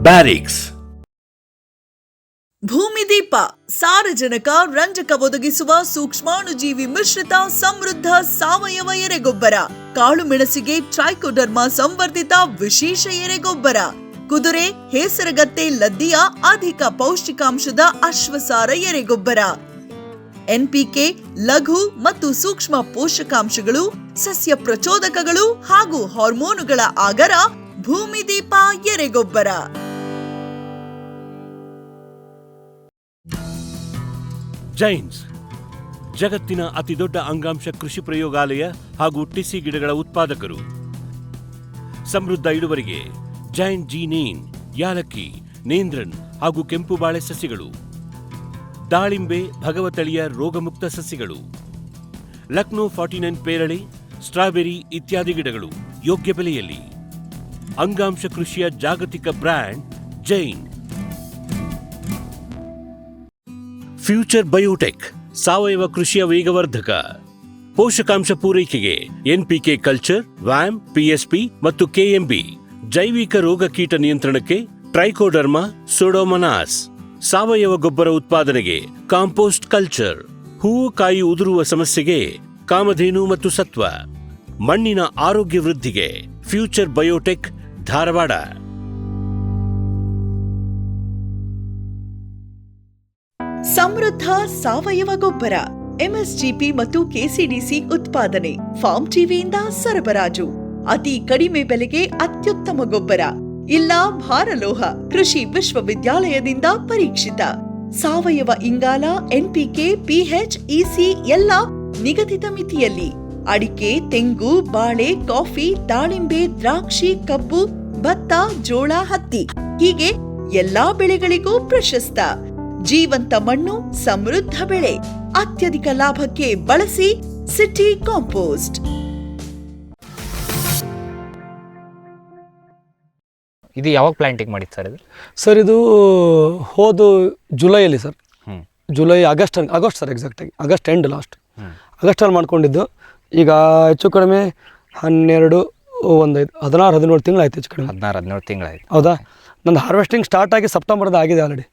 [SPEAKER 1] ಬ್ಯಾರಿಕ್ಸ್.
[SPEAKER 5] ಭೂಮಿದೀಪ ಸಾರಜನಕ, ರಂಜಕ ಒದಗಿಸುವ ಸೂಕ್ಷ್ಮಾಣುಜೀವಿ ಮಿಶ್ರಿತ ಸಮೃದ್ಧ ಸಾವಯವ ಎರೆಗೊಬ್ಬರ. ಕಾಳು ಮೆಣಸಿಗೆ ಟ್ರೈಕೋಡರ್ಮಾ ಸಂವರ್ಧಿತ ವಿಶೇಷ ಎರೆಗೊಬ್ಬರ. ಕುದುರೆ, ಹೇಸರಗತ್ತೆ, ಲದ್ದಿಯ ಅಧಿಕ ಪೌಷ್ಟಿಕಾಂಶದ ಅಶ್ವಸಾರ ಎರೆಗೊಬ್ಬರ. ಎನ್ಪಿಕೆ, ಲಘು ಮತ್ತು ಸೂಕ್ಷ್ಮ ಪೋಷಕಾಂಶಗಳು, ಸಸ್ಯ ಪ್ರಚೋದಕಗಳು ಹಾಗೂ ಹಾರ್ಮೋನುಗಳ ಆಗರ. ಭೂಮಿದೀಪ ಎರೆಗೊಬ್ಬರ.
[SPEAKER 1] ಜೈನ್ಸ್ ಜಗತ್ತಿನ ಅತಿದೊಡ್ಡ ಅಂಗಾಂಶ ಕೃಷಿ ಪ್ರಯೋಗಾಲಯ ಹಾಗೂ ಟಿಸಿ ಗಿಡಗಳ ಉತ್ಪಾದಕರು. ಸಮೃದ್ಧ ಇಳುವರಿಗೆ ಜೈನ್ ಜೀನೇನ್, ಯಾಲಕ್ಕಿ, ನೇಂದ್ರನ್ ಹಾಗೂ ಕೆಂಪು ಬಾಳೆ ಸಸಿಗಳು, ದಾಳಿಂಬೆ, ಭಗವತಳಿಯ ರೋಗಮುಕ್ತ ಸಸಿಗಳು, ಲಕ್ನೋ 49 ಪೇರಳೆ, ಸ್ಟ್ರಾಬೆರಿ ಇತ್ಯಾದಿ ಗಿಡಗಳು ಯೋಗ್ಯ ಬೆಲೆಯಲ್ಲಿ. ಅಂಗಾಂಶ ಕೃಷಿಯ ಜಾಗತಿಕ ಬ್ರ್ಯಾಂಡ್ ಜೈನ್. ಫ್ಯೂಚರ್ ಬಯೋಟೆಕ್ ಸಾವಯವ ಕೃಷಿಯ ವೇಗವರ್ಧಕ. ಪೋಷಕಾಂಶ ಪೂರೈಕೆಗೆ ಎನ್ಪಿಕೆ ಕಲ್ಚರ್, ವ್ಯಾಮ್, ಪಿಎಸ್ಪಿ ಮತ್ತು ಕೆಎಂಬಿ. ಜೈವಿಕ ರೋಗ ಕೀಟ ನಿಯಂತ್ರಣಕ್ಕೆ ಟ್ರೈಕೋಡರ್ಮಾ, ಸೂಡೋಮನಾಸ್. ಸಾವಯವ ಗೊಬ್ಬರ ಉತ್ಪಾದನೆಗೆ ಕಾಂಪೋಸ್ಟ್ ಕಲ್ಚರ್. ಹೂವು ಕಾಯಿ ಉದುರುವ ಸಮಸ್ಯೆಗೆ ಕಾಮಧೇನು ಮತ್ತು ಸತ್ವ. ಮಣ್ಣಿನ ಆರೋಗ್ಯ ವೃದ್ಧಿಗೆ ಫ್ಯೂಚರ್ ಬಯೋಟೆಕ್, ಧಾರವಾಡ.
[SPEAKER 5] ಸಮೃದ್ಧ ಸಾವಯವ ಗೊಬ್ಬರ, ಎಂಎಸ್ಜಿಪಿ ಮತ್ತು ಕೆಸಿಡಿಸಿ ಉತ್ಪಾದನೆ, ಫಾರ್ಮ್ ಟಿವಿಯಿಂದ ಸರಬರಾಜು. ಅತಿ ಕಡಿಮೆ ಬೆಲೆಗೆ ಅತ್ಯುತ್ತಮ ಗೊಬ್ಬರ. ಇಲ್ಲ ಭಾರಲೋಹ, ಕೃಷಿ ವಿಶ್ವವಿದ್ಯಾಲಯದಿಂದ ಪರೀಕ್ಷಿತ. ಸಾವಯವ ಇಂಗಾಲ, ಎನ್ಪಿಕೆ, ಪಿಎಚ್, ಇಸಿ ಎಲ್ಲ ನಿಗದಿತ ಮಿತಿಯಲ್ಲಿ. ಅಡಿಕೆ, ತೆಂಗು, ಬಾಳೆ, ಕಾಫಿ, ದಾಳಿಂಬೆ, ದ್ರಾಕ್ಷಿ, ಕಬ್ಬು, ಭತ್ತ, ಜೋಳ, ಹತ್ತಿ ಹೀಗೆ ಎಲ್ಲಾ ಬೆಳೆಗಳಿಗೂ ಪ್ರಶಸ್ತ. ಜೀವಂತ ಮಣ್ಣು, ಸಮೃದ್ಧ ಬೆಳೆ. ಅತ್ಯಧಿಕ ಲಾಭಕ್ಕೆ ಬಳಸಿ ಸಿಟಿ ಕಾಂಪೋಸ್ಟ್.
[SPEAKER 3] ಇದು ಯಾವಾಗ ಪ್ಲಾಂಟಿಂಗ್ ಮಾಡಿತ್ತು ಸರ್ ಇದು?
[SPEAKER 4] ಸರ್ ಇದು ಹೋದ ಜುಲೈಯಲ್ಲಿ ಸರ್, ಜುಲೈ ಆಗಸ್ಟ್ ಸರ್, ಎಕ್ಸಾಕ್ಟಾಗಿ ಆಗಸ್ಟ್ ಎಂಡ್, ಲಾಸ್ಟ್ ಆಗಸ್ಟಲ್ಲಿ ಮಾಡ್ಕೊಂಡಿದ್ದು. ಈಗ ಹೆಚ್ಚು ಕಡಿಮೆ 12, 16-17 ತಿಂಗಳಾಯ್ತು, ಹೆಚ್ಚು ಕಡಿಮೆ
[SPEAKER 3] 16-17 ತಿಂಗಳಾಯ್ತು.
[SPEAKER 4] ಹೌದಾ? ನಂದು ಹಾರ್ವೆಸ್ಟಿಂಗ್ ಸ್ಟಾರ್ಟ್ ಆಗಿ ಸೆಪ್ಟೆಂಬರ್ದು ಆಗಿದೆ ಆಲ್ರೆಡಿ.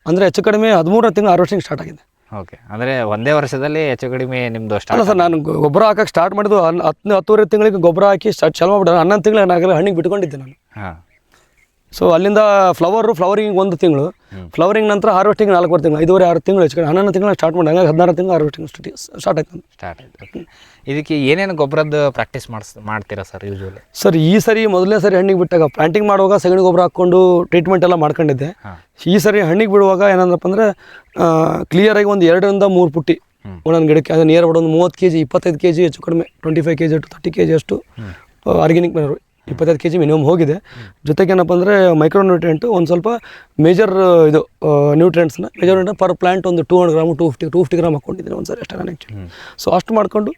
[SPEAKER 4] ಅಂದರೆ ಹೆಚ್ಚು ಕಡಿಮೆ 13 ತಿಂಗಳು ಹಾರ್ವೆಸ್ಟಿಂಗ್ ಸ್ಟಾರ್ಟ್ ಆಗಿದೆ.
[SPEAKER 3] ಓಕೆ, ಅಂದರೆ ಒಂದೇ ವರ್ಷದಲ್ಲಿ ಹೆಚ್ಚು ಕಡಿಮೆ ನಿಮ್ಮದು
[SPEAKER 4] ಅಲ್ಲ ಸರ್, ನಾನು ಗೊಬ್ಬರ ಹಾಕಕ್ಕೆ ಸ್ಟಾರ್ಟ್ ಮಾಡಿದ್ದು 10-10.5 ತಿಂಗಳಿಗೆ ಗೊಬ್ಬರ ಹಾಕಿ ಚಾಲು ಮಾಡ್ಬಿಟ್ಟು 11 ತಿಂಗಳು ಏನಾಗಲ್ಲ ಹಣ್ಣಿಗೆ ಬಿಟ್ಕೊಂಡಿದ್ದೆ ನಾನು.
[SPEAKER 3] ಹಾಂ.
[SPEAKER 4] ಸೊ ಅಲ್ಲಿಂದ ಫ್ಲವರಿಂಗ್ 1 ತಿಂಗಳು, ಫ್ಲವರಿಂಗ್ ನಂತರ ಹಾರ್ವೆಸ್ಟಿಂಗ್ 4 ತಿಂಗಳು, 5-6 ತಿಂಗಳು, ಹೆಚ್ಚು ಕಡೆ 11 ತಿಂಗಳು ಸ್ಟಾರ್ಟ್ ಮಾಡಿ, ಹಂಗಾಗಿ 16 ತಿಂಗಳು ಹಾರ್ವೆಸ್ಟಿಂಗ್ ಸ್ಟಾರ್ಟ್ ಆಯ್ತು.
[SPEAKER 3] ಸ್ಟಾರ್ಟ್ ಆಯ್ತು. ಇದಕ್ಕೆ ಏನೇನು ಗೊಬ್ಬರದ್ದು ಪ್ರಾಕ್ಟೀಸ್ ಮಾಡ್ತೀರಾ ಸರ್ ಯೂಶುವಲಿ?
[SPEAKER 4] ಸರ್ ಈ ಸರಿ ಮೊದಲನೇ ಸರಿ ಹಣ್ಣಿಗೆ ಬಿಟ್ಟಾಗ ಪ್ಲಾಂಟಿಂಗ್ ಮಾಡುವಾಗ ಸಗಣಿ ಗೊಬ್ಬರ ಹಾಕ್ಕೊಂಡು ಟ್ರೀಟ್ಮೆಂಟ್ ಎಲ್ಲ ಮಾಡ್ಕೊಂಡಿದ್ದೆ. ಈ ಸರಿ ಹಣ್ಣಿಗೆ ಬಿಡುವಾಗ ಏನಂದ್ರಪ್ಪ ಅಂದರೆ ಕ್ಲಿಯರಾಗಿ ಒಂದು 2-3 ಪುಟ್ಟಿ ಒಂದೊಂದು ಗಿಡಕ್ಕೆ, ಅದು ನಿಯರ್ ಒಂದು 30 kg 25 kg ಹೆಚ್ಚು ಕಡಿಮೆ 25 kg to 30 kg ಅಷ್ಟು ಆರ್ಗ್ಯಾನಿಕ್ ಮ್ಯಾನರ್ 25 kg ಮಿನಿಮಮ್ ಹೋಗಿದೆ. ಜೊತೆಗೆ ಏನಪ್ಪ ಅಂದರೆ ಮೈಕ್ರೋ ನ್ಯೂಟ್ರಿಯೆಂಟು ಒಂದು ಸ್ವಲ್ಪ ಮೇಜರ್ ಇದು ನ್ಯೂಟ್ರಿಯೆಂಟ್ಸ್ನ ಪರ್ ಪ್ಲಾಂಟ್ ಒಂದು 200 ಗ್ರಾಮ್ 250 ಗ್ರಾಮ್ ಹಾಕ್ಕೊಂಡಿದ್ದೀನಿ ಒಂದು ಸರಿ ಅಷ್ಟೇ ನಾನು ಆ್ಯಕ್ಚುಲಿ. ಸೊ ಅಷ್ಟು ಮಾಡಿಕೊಂಡು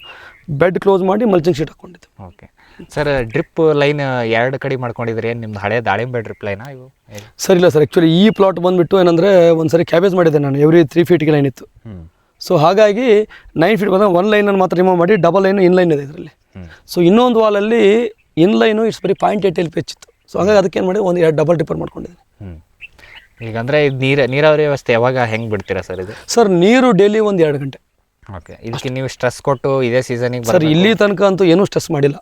[SPEAKER 4] ಬೆಡ್ ಕ್ಲೋಸ್ ಮಾಡಿ ಮಲ್ಚಿಂಗ್ ಶೀಟ್ ಹಾಕ್ಕೊಂಡಿದ್ದೆ.
[SPEAKER 3] ಓಕೆ ಸರ್, ಡ್ರಿಪ್ ಲೈನ್ 2 ಕಡೆ ಮಾಡ್ಕೊಂಡಿದ್ರಿ, ಏನು ನಿಮ್ದು ಹಳೆ ದಾಳಿಂಬೆ ಡ್ರಿಪ್ ಲೈನಾ ಇವು?
[SPEAKER 4] ಸರ್ ಇಲ್ಲ ಸರ್, ಆ್ಯಕ್ಚುಲಿ ಈ ಪ್ಲಾಟ್ ಬಂದುಬಿಟ್ಟು ಏನಂದರೆ ಒಂದು ಸರಿ ಕ್ಯಾಬೇಜ್ ಮಾಡಿದ್ದೆ ನಾನು, ಎವ್ರಿ 3 ಫೀಟ್ಗೆ ಲೈನ್ ಇತ್ತು. ಸೊ ಹಾಗಾಗಿ 9 ಫೀಟ್ ಬಂದಾಗ 1 ಲೈನನ್ನು ಮಾತ್ರ ರಿಮೂವ್ ಮಾಡಿ ಡಬಲ್ ಲೈನ್ ಇನ್ ಲೈನ್ ಇದೆ ಇದರಲ್ಲಿ. ಸೊ ಇನ್ನೊಂದು ವಾಲಲ್ಲಿ ಇನ್ ಲೈನು ಇಟ್ಸ್ ಬರೀ 0.8 LP ಹೆಚ್ಚಿತ್ತು. ಸೊ ಹಾಗಾಗಿ ಅದಕ್ಕೆ ಏನು ಮಾಡಿ 1-2 ಡಬಲ್ ಟಿಪ್ಪರ್ ಮಾಡ್ಕೊಂಡಿದ್ದೀನಿ.
[SPEAKER 3] ಈಗ ಅಂದರೆ ಇದು ನೀರಾವರಿ ವ್ಯವಸ್ಥೆ ಯಾವಾಗ ಹೆಂಗೆ ಬಿಡ್ತೀರಾ ಸರ್ ಇದು?
[SPEAKER 4] ಸರ್ ನೀರು ಡೈಲಿ 1-2 ಗಂಟೆ.
[SPEAKER 3] ಓಕೆ, ಇದಕ್ಕೆ ನೀವು ಸ್ಟ್ರೆಸ್ ಕೊಟ್ಟು ಇದೇ ಸೀಸನಿಗೆ?
[SPEAKER 4] ಸರ್ ಇಲ್ಲಿ ತನಕ ಅಂತೂ ಏನೂ ಸ್ಟ್ರೆಸ್ ಮಾಡಿಲ್ಲ.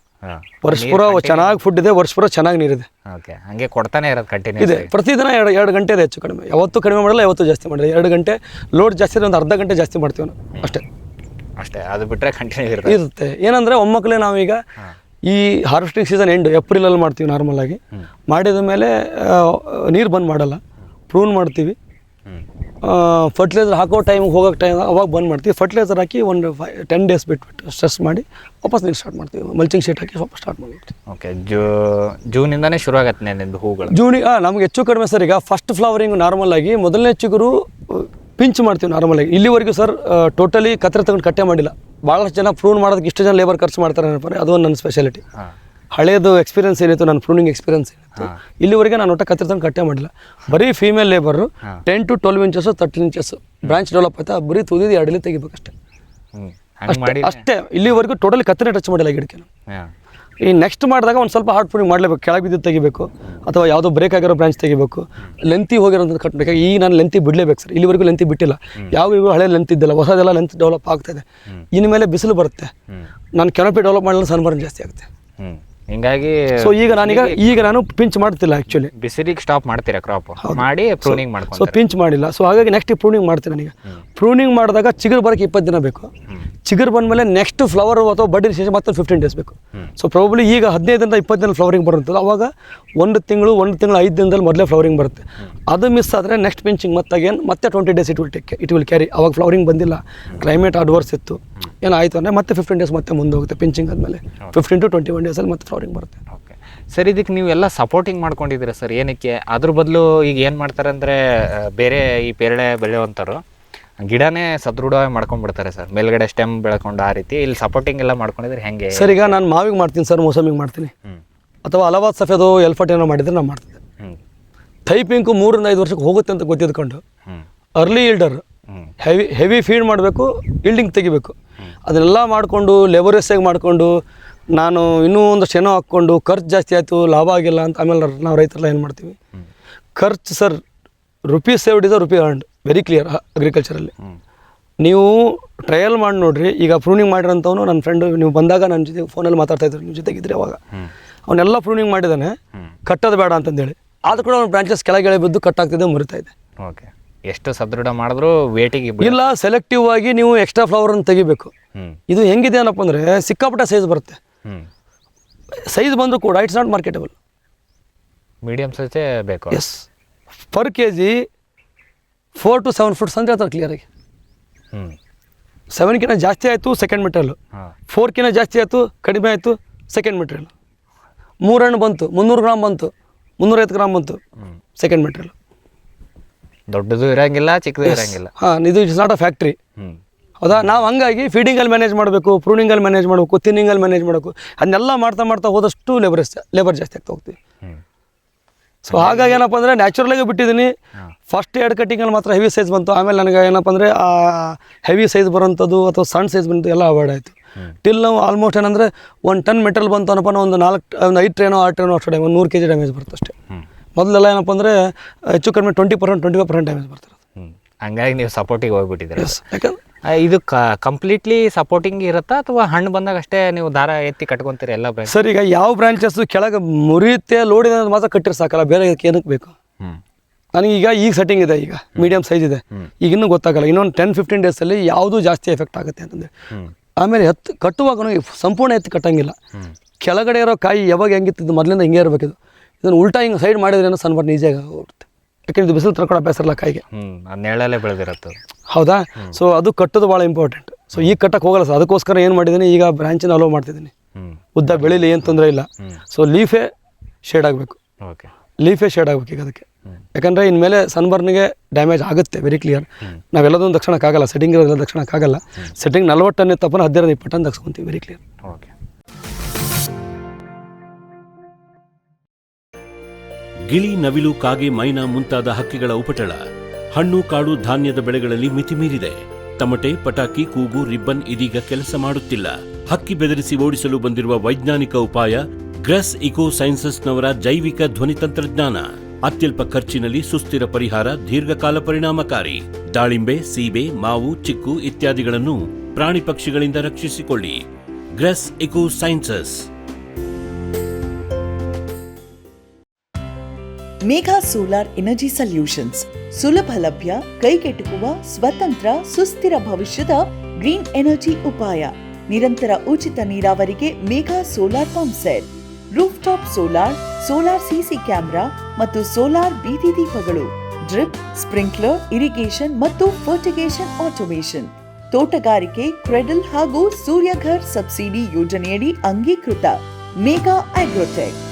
[SPEAKER 4] ವರ್ಷ ಪೂರ ಚೆನ್ನಾಗಿ ಫುಡ್ ಇದೆ, ವರ್ಷ ಪೂರ ಚೆನ್ನಾಗಿ ನೀರಿದೆ.
[SPEAKER 3] ಓಕೆ, ಹಂಗೆ ಕೊಡ್ತಾನೆ ಇರೋದು ಕಂಟಿನ್ಯೂ
[SPEAKER 4] ಇದೆ. ಪ್ರತಿದಿನ 2 ಗಂಟೆ ಇದೆ ಹೆಚ್ಚು ಕಡಿಮೆ, ಯಾವತ್ತೂ ಕಡಿಮೆ ಮಾಡಲ್ಲ, ಯಾವತ್ತೂ ಜಾಸ್ತಿ ಮಾಡಿಲ್ಲ. 2 ಗಂಟೆ ಲೋಡ್ ಜಾಸ್ತಿ ಇದೆ, ಒಂದು ಅರ್ಧ ಗಂಟೆ ಜಾಸ್ತಿ ಮಾಡ್ತೀವಿ ನಾವು ಅಷ್ಟೇ.
[SPEAKER 3] ಅದು ಬಿಟ್ಟರೆ ಕಂಟಿನ್ಯೂ
[SPEAKER 4] ಇರುತ್ತೆ. ಏನಂದರೆ ಒಮ್ಮಕ್ಕಳೇ ನಾವೀಗ ಈ ಹಾರ್ವೆಸ್ಟಿಂಗ್ ಸೀಸನ್ ಎಂಡ್ ಏಪ್ರಿಲಲ್ಲಿ ಮಾಡ್ತೀವಿ ನಾರ್ಮಲ್ ಆಗಿ. ಮಾಡಿದ ಮೇಲೆ ನೀರು ಬಂದ್ ಮಾಡಲ್ಲ, ಪ್ರೂನ್ ಮಾಡ್ತೀವಿ. ಫರ್ಟಿಲೈಸರ್ ಹಾಕೋ ಟೈಮಿಗೆ ಹೋಗೋಕೆ ಟೈಮ್ ಅವಾಗ ಬಂದ್ ಮಾಡ್ತೀವಿ. ಫರ್ಟಿಲೈಸರ್ ಹಾಕಿ ಒಂದು 10 ಡೇಸ್ ಬಿಟ್ಬಿಟ್ಟು ಸ್ಟ್ರೆಸ್ ಮಾಡಿ ವಾಪಸ್ ನೀರು ಸ್ಟಾರ್ಟ್ ಮಾಡ್ತೀವಿ. ಮಲ್ಚಿಂಗ್ ಶೀಟ್ ಹಾಕಿ ವಾಪಸ್ ಸ್ಟಾರ್ಟ್ ಮಾಡ್ಬಿಡ್ತೀವಿ.
[SPEAKER 3] ಓಕೆ, ಜೂನಿಂದನೇ ಶುರು ಆಗತ್ತೆ ನಿಮ್ಮದು ಹೂಗಳು?
[SPEAKER 4] ಜೂನಿಗೆ ನಮ್ಗೆ ಹೆಚ್ಚು ಕಡಿಮೆ ಸರ್. ಈಗ ಫಸ್ಟ್ ಫ್ಲವರಿಂಗ್ ನಾರ್ಮಲ್ ಆಗಿ ಮೊದಲನೇ ಚಿಗುರು ಪಿಂಚ್ ಮಾಡ್ತೀವಿ ನಾರ್ಮಲ್ ಆಗಿ. ಇಲ್ಲಿವರೆಗೂ ಸರ್ ಟೋಟಲಿ ಕತ್ರೆ ತಗೊಂಡು ಕಟ್ಟೆ ಮಾಡಿಲ್ಲ. ಭಾಳಷ್ಟು ಜನ ಪ್ರೂನ್ ಮಾಡೋದಕ್ಕೆ ಇಷ್ಟು ಜನ ಲೇಬರ್ ಖರ್ಚು ಮಾಡ್ತಾರೆ ಅನ್ನೋ ಅದು ನನ್ನ ಸ್ಪೆಷಾಲಿಟಿ. ಹಳೇದು ಎಕ್ಸ್ಪೀರಿಯನ್ಸ್ ಏನಿತ್ತು, ನನ್ನ ಪ್ರೂನಿಂಗ್ ಎಕ್ಸ್ಪೀರಿಯನ್ಸ್ ಏನಿತ್ತು, ಇಲ್ಲಿವರೆಗೆ ನಾನು ಒಟ್ಟು ಕತ್ರೆ ತಂದು ಕಟ್ಟೆ ಮಾಡಿಲ್ಲ. ಬರೀ female labour 10 to 12 inches 13 inches branch develop ಆಯ್ತಾ, ಬರೀ ತುದಿದು 2 ಎಲೆ ತೆಗಿಬೇಕಷ್ಟೇ ಅಷ್ಟೇ. ಇಲ್ಲಿವರೆಗೂ ಟೋಟಲಿ ಕತ್ತರೆ ಟಚ್ ಮಾಡಿಲ್ಲ ಗಿಡಕ್ಕೆ. ಈ ನೆಕ್ಸ್ಟ್ ಮಾಡಿದಾಗ ಒಂದು ಸ್ವಲ್ಪ ಹಾರ್ಡ್ ಪ್ರೂನಿಂಗ್ ಮಾಡಲೇಬೇಕು. ಕೆಳಗೆ ಬಿದ್ದು ತೆಗಿಬೇಕು ಅಥವಾ ಯಾವುದೋ ಬ್ರೇಕ್ ಆಗಿರೋ ಬ್ರಾಂಚ್ ತೆಗಿಬೇಕು, ಲೆಂತಿ ಹೋಗಿರೋಂಥದ್ದು ಕಟ್ಟಬೇಕು. ಈಗ ನಾನು ಲೆಂತಿ ಬಿಡಲೇಬೇಕು ಸರ್. ಇಲ್ಲಿವರೆಗೂ ಲೆಂತಿ ಬಿಟ್ಟಿಲ್ಲ. ಇವು ಹಳೆ ಲೆಂತ್ ಇದ್ದಿಲ್ಲ, ಹೊಸದೆಲ್ಲ ಲೆಂತ್ ಡೆವಲಪ್ ಆಗ್ತಾಯಿದೆ. ಇನ್ಮೇಲೆ ಬಿಸಿಲು ಬರುತ್ತೆ, ನಾನು ಕೆನಪಿ ಡೆವಲಪ್ ಮಾಡಲು ಸನ್ಬರ್ನ್ ಜಾಸ್ತಿ ಆಗುತ್ತೆ.
[SPEAKER 3] ಹಿಂಗಾಗಿ
[SPEAKER 4] ಸೊ ಈಗ ನಾನು ಪಿಂಚ್ ಮಾಡ್ತಿಲ್ಲ ಆ್ಯಕ್ಚುಲಿ.
[SPEAKER 3] ಬಿಸಿಲಿಗೆ ಸ್ಟಾಪ್ ಮಾಡ್ತೀರಾ ಕ್ರಾಪ್ ಮಾಡಿ ಪ್ರೂನಿಂಗ್ ಮಾಡ್ಕೊಂಡು?
[SPEAKER 4] ಸೊ ಪಿಂಚ್ ಮಾಡಿಲ್ಲ. ಸೊ ಹಾಗಾಗಿ ನೆಕ್ಸ್ಟ್ ಪ್ರೂನಿಂಗ್ ಮಾಡ್ತೀನಿ ನನಗೆ. ಪ್ರೂನಿಂಗ್ ಮಾಡಿದಾಗ ಚಿಗುರು ಬರೋಕ್ಕೆ 20 ದಿನ ಬೇಕು. ಚಿಗುರು ಬಂದಮೇಲೆ ನೆಕ್ಸ್ಟ್ ಫ್ಲವರ್ ಅಥವಾ ಬಡ್ಡಿ ಶೇಷ ಮತ್ತೆ 15 ಡೇಸ್ ಬೇಕು. ಸೊ ಪ್ರಾಬಬ್ಲಿ ಈಗ 15ರಿಂದ 20 ದಿನ ಫ್ಲವರಿಂಗ್ ಬರುತ್ತಲ್ಲ, ಅವಾಗ 1 ತಿಂಗಳು 5 ದಿನದಲ್ಲಿ ಮೊದಲೇ ಫ್ಲವರಿಂಗ್ ಬರುತ್ತೆ. ಅದು ಮಿಸ್ ಆದರೆ ನೆಕ್ಸ್ಟ್ ಪಿಂಚಿಂಗ್ ಮತ್ತೆ 20 ಡೇಸ್ ಇಟ್ ವಿಲ್ ಕ್ಯಾರಿ. ಅವಾಗ ಫ್ಲವರಿಂಗ್ ಬಂದಿಲ್ಲ, ಕ್ಲೈಮೇಟ್ ಅಡ್ವರ್ಸ್ ಇತ್ತು, ಏನಾಯಿತು ಅಂದರೆ ಮತ್ತೆ 15 ಡೇಸ್ ಮತ್ತೆ ಮುಂದೆ ಹೋಗುತ್ತೆ. ಪಿಂಚಿಂಗ್ ಆದಮೇಲೆ 15 to 21 ಡೇಸಲ್ಲಿ ಮತ್ತೆ ಫ್ಲವರಿಂಗ್ ಬರುತ್ತೆ.
[SPEAKER 3] ಓಕೆ ಸರ್, ಇದಕ್ಕೆ ನೀವು ಎಲ್ಲ ಸಪೋರ್ಟಿಂಗ್ ಮಾಡ್ಕೊಂಡಿದ್ದೀರಾ ಸರ್? ಏನಕ್ಕೆ? ಅದ್ರ ಬದಲು ಈಗ ಏನು ಮಾಡ್ತಾರೆ ಅಂದರೆ, ಬೇರೆ ಈ ಪೇರಳೆ ಬೆಳೆಯುವಂಥವ್ರು ಗಿಡನೇ ಸದೃಢವಾಗಿ ಮಾಡ್ಕೊಂಡ್ಬಿಡ್ತಾರೆ ಸರ್, ಮೇಲ್ಗಡೆ ಸ್ಟೆಮ್ ಬೆಳ್ಕೊಂಡು ಆ ರೀತಿ. ಇಲ್ಲಿ ಸಪೋರ್ಟಿಂಗ್ ಎಲ್ಲ ಮಾಡ್ಕೊಂಡಿದ್ರೆ ಹೆಂಗೆ?
[SPEAKER 4] ಸರ್ ಈಗ ನಾನು ಮಾವಿಗೆ ಮಾಡ್ತೀನಿ ಸರ್, ಮೋಸಂಬಿಗೆ ಮಾಡ್ತೀನಿ, ಅಥವಾ ಅಲಹಾಬಾದ್ ಸಫೇದು ಎಲ್ಫಟ್ ಏನೋ ಮಾಡಿದರೆ ನಾನು ಮಾಡ್ತಿದ್ದೆ. ಥೈಪಿಂಕು 3-5 ವರ್ಷಕ್ಕೆ ಹೋಗುತ್ತೆ ಅಂತ ಗೊತ್ತಿದ್ಕೊಂಡು ಅರ್ಲಿ ಈಲ್ಡರ್ ಹೆವಿ ಫೀಡ್ ಮಾಡಬೇಕು, ಈಲ್ಡಿಂಗ್ ತೆಗಿಬೇಕು. ಅದನ್ನೆಲ್ಲ ಮಾಡಿಕೊಂಡು ಲೆಬರೇಸಾಗಿ ಮಾಡಿಕೊಂಡು ನಾನು ಇನ್ನೂ ಒಂದಷ್ಟು ಏನೋ ಹಾಕ್ಕೊಂಡು ಖರ್ಚು ಜಾಸ್ತಿ ಆಯಿತು, ಲಾಭ ಆಗಿಲ್ಲ ಅಂತ ಆಮೇಲೆ ನಾವು ರೈತರೆಲ್ಲ ಏನು ಮಾಡ್ತೀವಿ, ಖರ್ಚು sir rupees saved is rupee earned, very clear ಅಗ್ರಿಕಲ್ಚರಲ್ಲಿ. ನೀವು ಟ್ರಯಲ್ ಮಾಡಿ ನೋಡಿರಿ. ಈಗ ಪ್ರೂನಿಂಗ್ ಮಾಡಿರೋಂಥವನು ನನ್ನ ಫ್ರೆಂಡು, ನೀವು ಬಂದಾಗ ನನ್ನ ಜೊತೆ ಫೋನಲ್ಲಿ ಮಾತಾಡ್ತಾಯಿದ್ರು, ನಿಮ್ಮ ಜೊತೆಗಿದ್ರಿ ಅವಾಗ, ಅವನ್ನೆಲ್ಲ ಪ್ರೂನಿಂಗ್ ಮಾಡಿದ್ದಾನೆ, ಕಟ್ಟೋದು ಬೇಡ ಅಂತಂದೇಳಿ. ಆದರೂ ಕೂಡ ಅವ್ನು ಬ್ರಾಂಚಸ್ ಕೆಳಗೆ ಬಿದ್ದು ಕಟ್ಟಾಗ್ತಿದ್ದೆ, ಮುರಿತಾ ಇದೆ.
[SPEAKER 3] ಓಕೆ, ಎಷ್ಟು ಸದೃಢ ಮಾಡಿದ್ರು ವೇಟಿಗೆ
[SPEAKER 4] ಇಲ್ಲ, ಸೆಲೆಕ್ಟಿವ್ ಆಗಿ ನೀವು ಎಕ್ಸ್ಟ್ರಾ ಫ್ಲವರನ್ನು ತೆಗಿಬೇಕು. ಇದು ಹೆಂಗಿದೆ ಏನಪ್ಪ ಅಂದರೆ ಸಿಕ್ಕಾಪಟ್ಟೆ ಸೈಜ್ ಬರುತ್ತೆ. ಸೈಜ್ ಬಂದರೂ ಕೂಡ ಇಟ್ಸ್ ನಾಟ್ ಮಾರ್ಕೆಟಬಲ್.
[SPEAKER 3] ಮೀಡಿಯಮ್ ಸೈಜೇ ಬೇಕು.
[SPEAKER 4] Yes, per K G 4 to 7 foots ಅಂತ ಹೇಳ್ತಾರೆ ಕ್ಲಿಯರಾಗಿ. 7ಕಿಂತ ಜಾಸ್ತಿ ಆಯಿತು ಸೆಕೆಂಡ್ ಮೆಟೀರಿಯಲ್, 4ಕಿಂತ ಜಾಸ್ತಿ ಆಯಿತು ಕಡಿಮೆ ಆಯಿತು ಸೆಕೆಂಡ್ ಮೆಟೀರಿಯಲ್. 3 ಹಣ್ಣು ಬಂತು, 300 ಗ್ರಾಮ್ ಬಂತು, 350 ಗ್ರಾಮ್ ಬಂತು ಸೆಕೆಂಡ್ ಮೆಟೀರಿಯಲ್.
[SPEAKER 3] ದೊಡ್ಡದು ಇರೋಂಗಿಲ್ಲ, ಚಿಕ್ಕದು ಇರೋಂಗಿಲ್ಲ.
[SPEAKER 4] ಹಾಂ, ಇದು ಇಟ್ಸ್ ನಾಟ್ ಅ ಫ್ಯಾಕ್ಟ್ರಿ. ಹೌದಾ? ನಾವು ಹಂಗಾಗಿ ಫೀಡಿಂಗಲ್ಲಿ ಮ್ಯಾನೇಜ್ ಮಾಡಬೇಕು, ಪ್ರೂನಿಂಗಲ್ಲಿ ಮ್ಯಾನೇಜ್ ಮಾಡಬೇಕು, ತಿನ್ನಿಂಗಲ್ಲಿ ಮ್ಯಾನೇಜ್ ಮಾಡಬೇಕು. ಅದನ್ನೆಲ್ಲ ಮಾಡ್ತಾ ಹೋದಷ್ಟು ಲೇಬರ್ ಜಾಸ್ತಿ ಆಗ್ತಾ ಹೋಗ್ತೀವಿ. ಸೊ ಹಾಗಾಗಿ ಏನಪ್ಪ ಅಂದರೆ ನ್ಯಾಚುರಲಾಗಿ ಬಿಟ್ಟಿದ್ದೀನಿ. ಫಸ್ಟ್ 2 ಕಟ್ಟಿಂಗಲ್ಲಿ ಮಾತ್ರ ಹೆವಿ ಸೈಜ್ ಬಂತು. ಆಮೇಲೆ ನನಗೆ ಏನಪ್ಪ ಅಂದರೆ ಆ ಹೆವಿ ಸೈಜ್ ಬರೋಂಥದ್ದು ಅಥವಾ ಸಣ್ಣ ಸೈಜ್ ಬಂತು ಎಲ್ಲ ಅವಾಯ್ಡ್ ಆಯಿತು. ಟಿಲ್ ನಾವು ಆಲ್ಮೋಸ್ಟ್ ಏನಂದರೆ 1 ಟನ್ ಮೆಟಲ್ ಬಂತು ಅನ್ನಪ್ಪ, ಒಂದು 5 ಟ್ರೇನೋ 6 ಟ್ರೇನೋ ಅಷ್ಟು ಒಂದು 100 kg ಡ್ಯಾಮೇಜ್ ಬರುತ್ತೆ ಅಷ್ಟೇ. ಮೊದಲೆಲ್ಲ ಏನಪ್ಪ ಅಂದರೆ ಹೆಚ್ಚು ಕಡಿಮೆ 20%, 25% ಡ್ಯಾಮೇಜ್ ಬರ್ತಿರೋದು.
[SPEAKER 3] ಹಂಗಾಗಿ ನೀವು ಸಪೋರ್ಟಿಗೆ ಹೋಗ್ಬಿಟ್ಟಿದ್ದೀರಿ.
[SPEAKER 4] ಯಾಕಂದ್ರೆ
[SPEAKER 3] ಇದು ಕಂಪ್ಲೀಟ್ಲಿ ಸಪೋರ್ಟಿಂಗ್ ಇರುತ್ತಾ ಅಥವಾ ಹಣ್ಣು ಬಂದಾಗ ಅಷ್ಟೇ ನೀವು ದಾರ ಎತ್ತಿ ಕಟ್ಕೊತೀರಿ ಎಲ್ಲ ಬ್ರಾಂಚ್?
[SPEAKER 4] ಸರ್, ಈಗ ಯಾವ ಬ್ರಾಂಚಸ್ ಕೆಳಗೆ ಮುರಿಯುತ್ತೆ ಲೋಡ್ ಇದೆ ಮಾತ್ರ ಕಟ್ಟಿರ್ ಸಾಕಲ್ಲ, ಬೇರೆ ಏನಕ್ಕೆ ಬೇಕು? ನನಗೀಗ ಈಗ ಸೆಟ್ಟಿಂಗ್ ಇದೆ, ಈಗ ಮೀಡಿಯಮ್ ಸೈಜ್ ಇದೆ, ಈಗ ಇನ್ನೂ ಗೊತ್ತಾಗಲ್ಲ. ಇನ್ನೊಂದು 10-15 ಡೇಸಲ್ಲಿ ಯಾವುದು ಜಾಸ್ತಿ ಎಫೆಕ್ಟ್ ಆಗುತ್ತೆ ಅಂತಂದರೆ. ಆಮೇಲೆ ಕಟ್ಟುವಾಗ ಸಂಪೂರ್ಣ ಎತ್ತಿ ಕಟ್ಟಂಗಿಲ್ಲ. ಕೆಳಗಡೆ ಇರೋ ಕಾಯಿ ಯಾವಾಗ ಹೆಂಗಿತ್ತು ಮೊದಲಿಂದ ಹಿಂಗೆ ಇರಬೇಕಿದು. ಇದನ್ನು ಉಲ್ಟಾ ಹಿಂಗೆ ಸೈಡ್ ಮಾಡಿದ್ರೇನೋ ಸನ್ಬರ್ನ್ ಈಜಿಯಾಗಿ ಹೋಗುತ್ತೆ. ಯಾಕೆಂದ್ರೆ ಇದು ಬಿಸಿಲು ತರ್ಕೊಳ್ಳೋ ಅಭ್ಯಾಸ ಇರಲ್ಲ ಕಾಯಿಗೆ.
[SPEAKER 3] ನೆರಳಲ್ಲೇ ಬೆಳೆದಿರುತ್ತೆ.
[SPEAKER 4] ಹೌದಾ? ಸೊ ಅದು ಕಟ್ಟೋದು ಭಾಳ ಇಂಪಾರ್ಟೆಂಟ್. ಸೊ ಈಗ ಕಟ್ಟಕ್ಕೆ ಹೋಗಲ್ಲ ಸರ್, ಅದಕ್ಕೋಸ್ಕರ ಏನು ಮಾಡಿದ್ದೀನಿ, ಈಗ ಬ್ರಾಂಚಿನ ಅಲೋ ಮಾಡ್ತಿದ್ದೀನಿ. ಉದ್ದ ಬೆಳೀಲಿ, ಏನು ತೊಂದರೆ ಇಲ್ಲ. ಸೊ ಲೀಫೇ ಶೇಡ್ ಆಗಬೇಕು.
[SPEAKER 3] ಓಕೆ,
[SPEAKER 4] ಲೀಫೇ ಶೇಡ್ ಆಗಬೇಕು ಈಗ ಅದಕ್ಕೆ. ಯಾಕಂದರೆ ಇನ್ಮೇಲೆ ಸನ್ಬರ್ನಿಗೆ ಡ್ಯಾಮೇಜ್ ಆಗುತ್ತೆ, ವೆರಿ ಕ್ಲಿಯರ್. ನಾವೆಲ್ಲದೊಂದು ದಕ್ಷಿಣಕ್ಕಾಗಲ್ಲ, ಸೆಟ್ಟಿಂಗ್ ಇರೋದೆಲ್ಲ ದಕ್ಷಿಣಕ್ಕಾಗಲ್ಲ. ಸೆಟ್ಟಿಂಗ್ 40 ಟನ್ ತಪ್ಪನ 15-20 ಟನ್ ದಕ್ಷಿಸ್ಕೊಂತೀವಿ, ವೆರಿ ಕ್ಲಿಯರ್.
[SPEAKER 3] ಓಕೆ.
[SPEAKER 1] ಗಿಳಿ, ನವಿಲು, ಕಾಗೆ, ಮೈನಾ ಮುಂತಾದ ಹಕ್ಕಿಗಳ ಉಪಟಳ ಹಣ್ಣು, ಕಾಡು, ಧಾನ್ಯದ ಬೆಳೆಗಳಲ್ಲಿ ಮಿತಿಮೀರಿದೆ. ತಮಟೆ, ಪಟಾಕಿ, ಕೂಗು, ರಿಬ್ಬನ್ ಇದೀಗ ಕೆಲಸ ಮಾಡುತ್ತಿಲ್ಲ. ಹಕ್ಕಿ ಬೆದರಿಸಿ ಓಡಿಸಲು ಬಂದಿರುವ ವೈಜ್ಞಾನಿಕ ಉಪಾಯ ಗ್ರಸ್ ಇಕೋ ಸೈನ್ಸಸ್ನವರ ಜೈವಿಕ ಧ್ವನಿ ತಂತ್ರಜ್ಞಾನ. ಅತ್ಯಲ್ಪ ಖರ್ಚಿನಲ್ಲಿ ಸುಸ್ಥಿರ ಪರಿಹಾರ, ದೀರ್ಘಕಾಲ ಪರಿಣಾಮಕಾರಿ. ದಾಳಿಂಬೆ, ಸೀಬೆ, ಮಾವು, ಚಿಕ್ಕು ಇತ್ಯಾದಿಗಳನ್ನು ಪ್ರಾಣಿ ಪಕ್ಷಿಗಳಿಂದ ರಕ್ಷಿಸಿಕೊಳ್ಳಿ. Grass Eco Sciences.
[SPEAKER 5] Megha solar energy solutions ಸುಲಭ ಲಭ್ಯ, ಕೈಗೆಟುಕುವ, ಸ್ವತಂತ್ರ, ಸುಸ್ಥಿರ ಭವಿಷ್ಯದ ಗ್ರೀನ್ ಎನರ್ಜಿ ಉಪಾಯ. ನಿರಂತರ ಉಚಿತ ನೀರಾವರಿಗೆ Megha solar pump set, roof top solar, solar CC camera ಮತ್ತು ಸೋಲಾರ್ ಬೀದಿ ದೀಪಗಳು, ಡ್ರಿಪ್, ಸ್ಪ್ರಿಂಕ್ಲರ್, ಇರಿಗೇಷನ್ ಮತ್ತು ಫರ್ಟಿಗೇಷನ್ ಆಟೋಮೇಷನ್, ತೋಟಗಾರಿಕೆ, ಕ್ರೆಡಲ್ ಹಾಗೂ ಸೂರ್ಯಘರ್ ಸಬ್ಸಿಡಿ ಯೋಜನೆಯಡಿ ಅಂಗೀಕೃತ. ಮೇಘಾ ಆಗ್ರೋಟೆಕ್.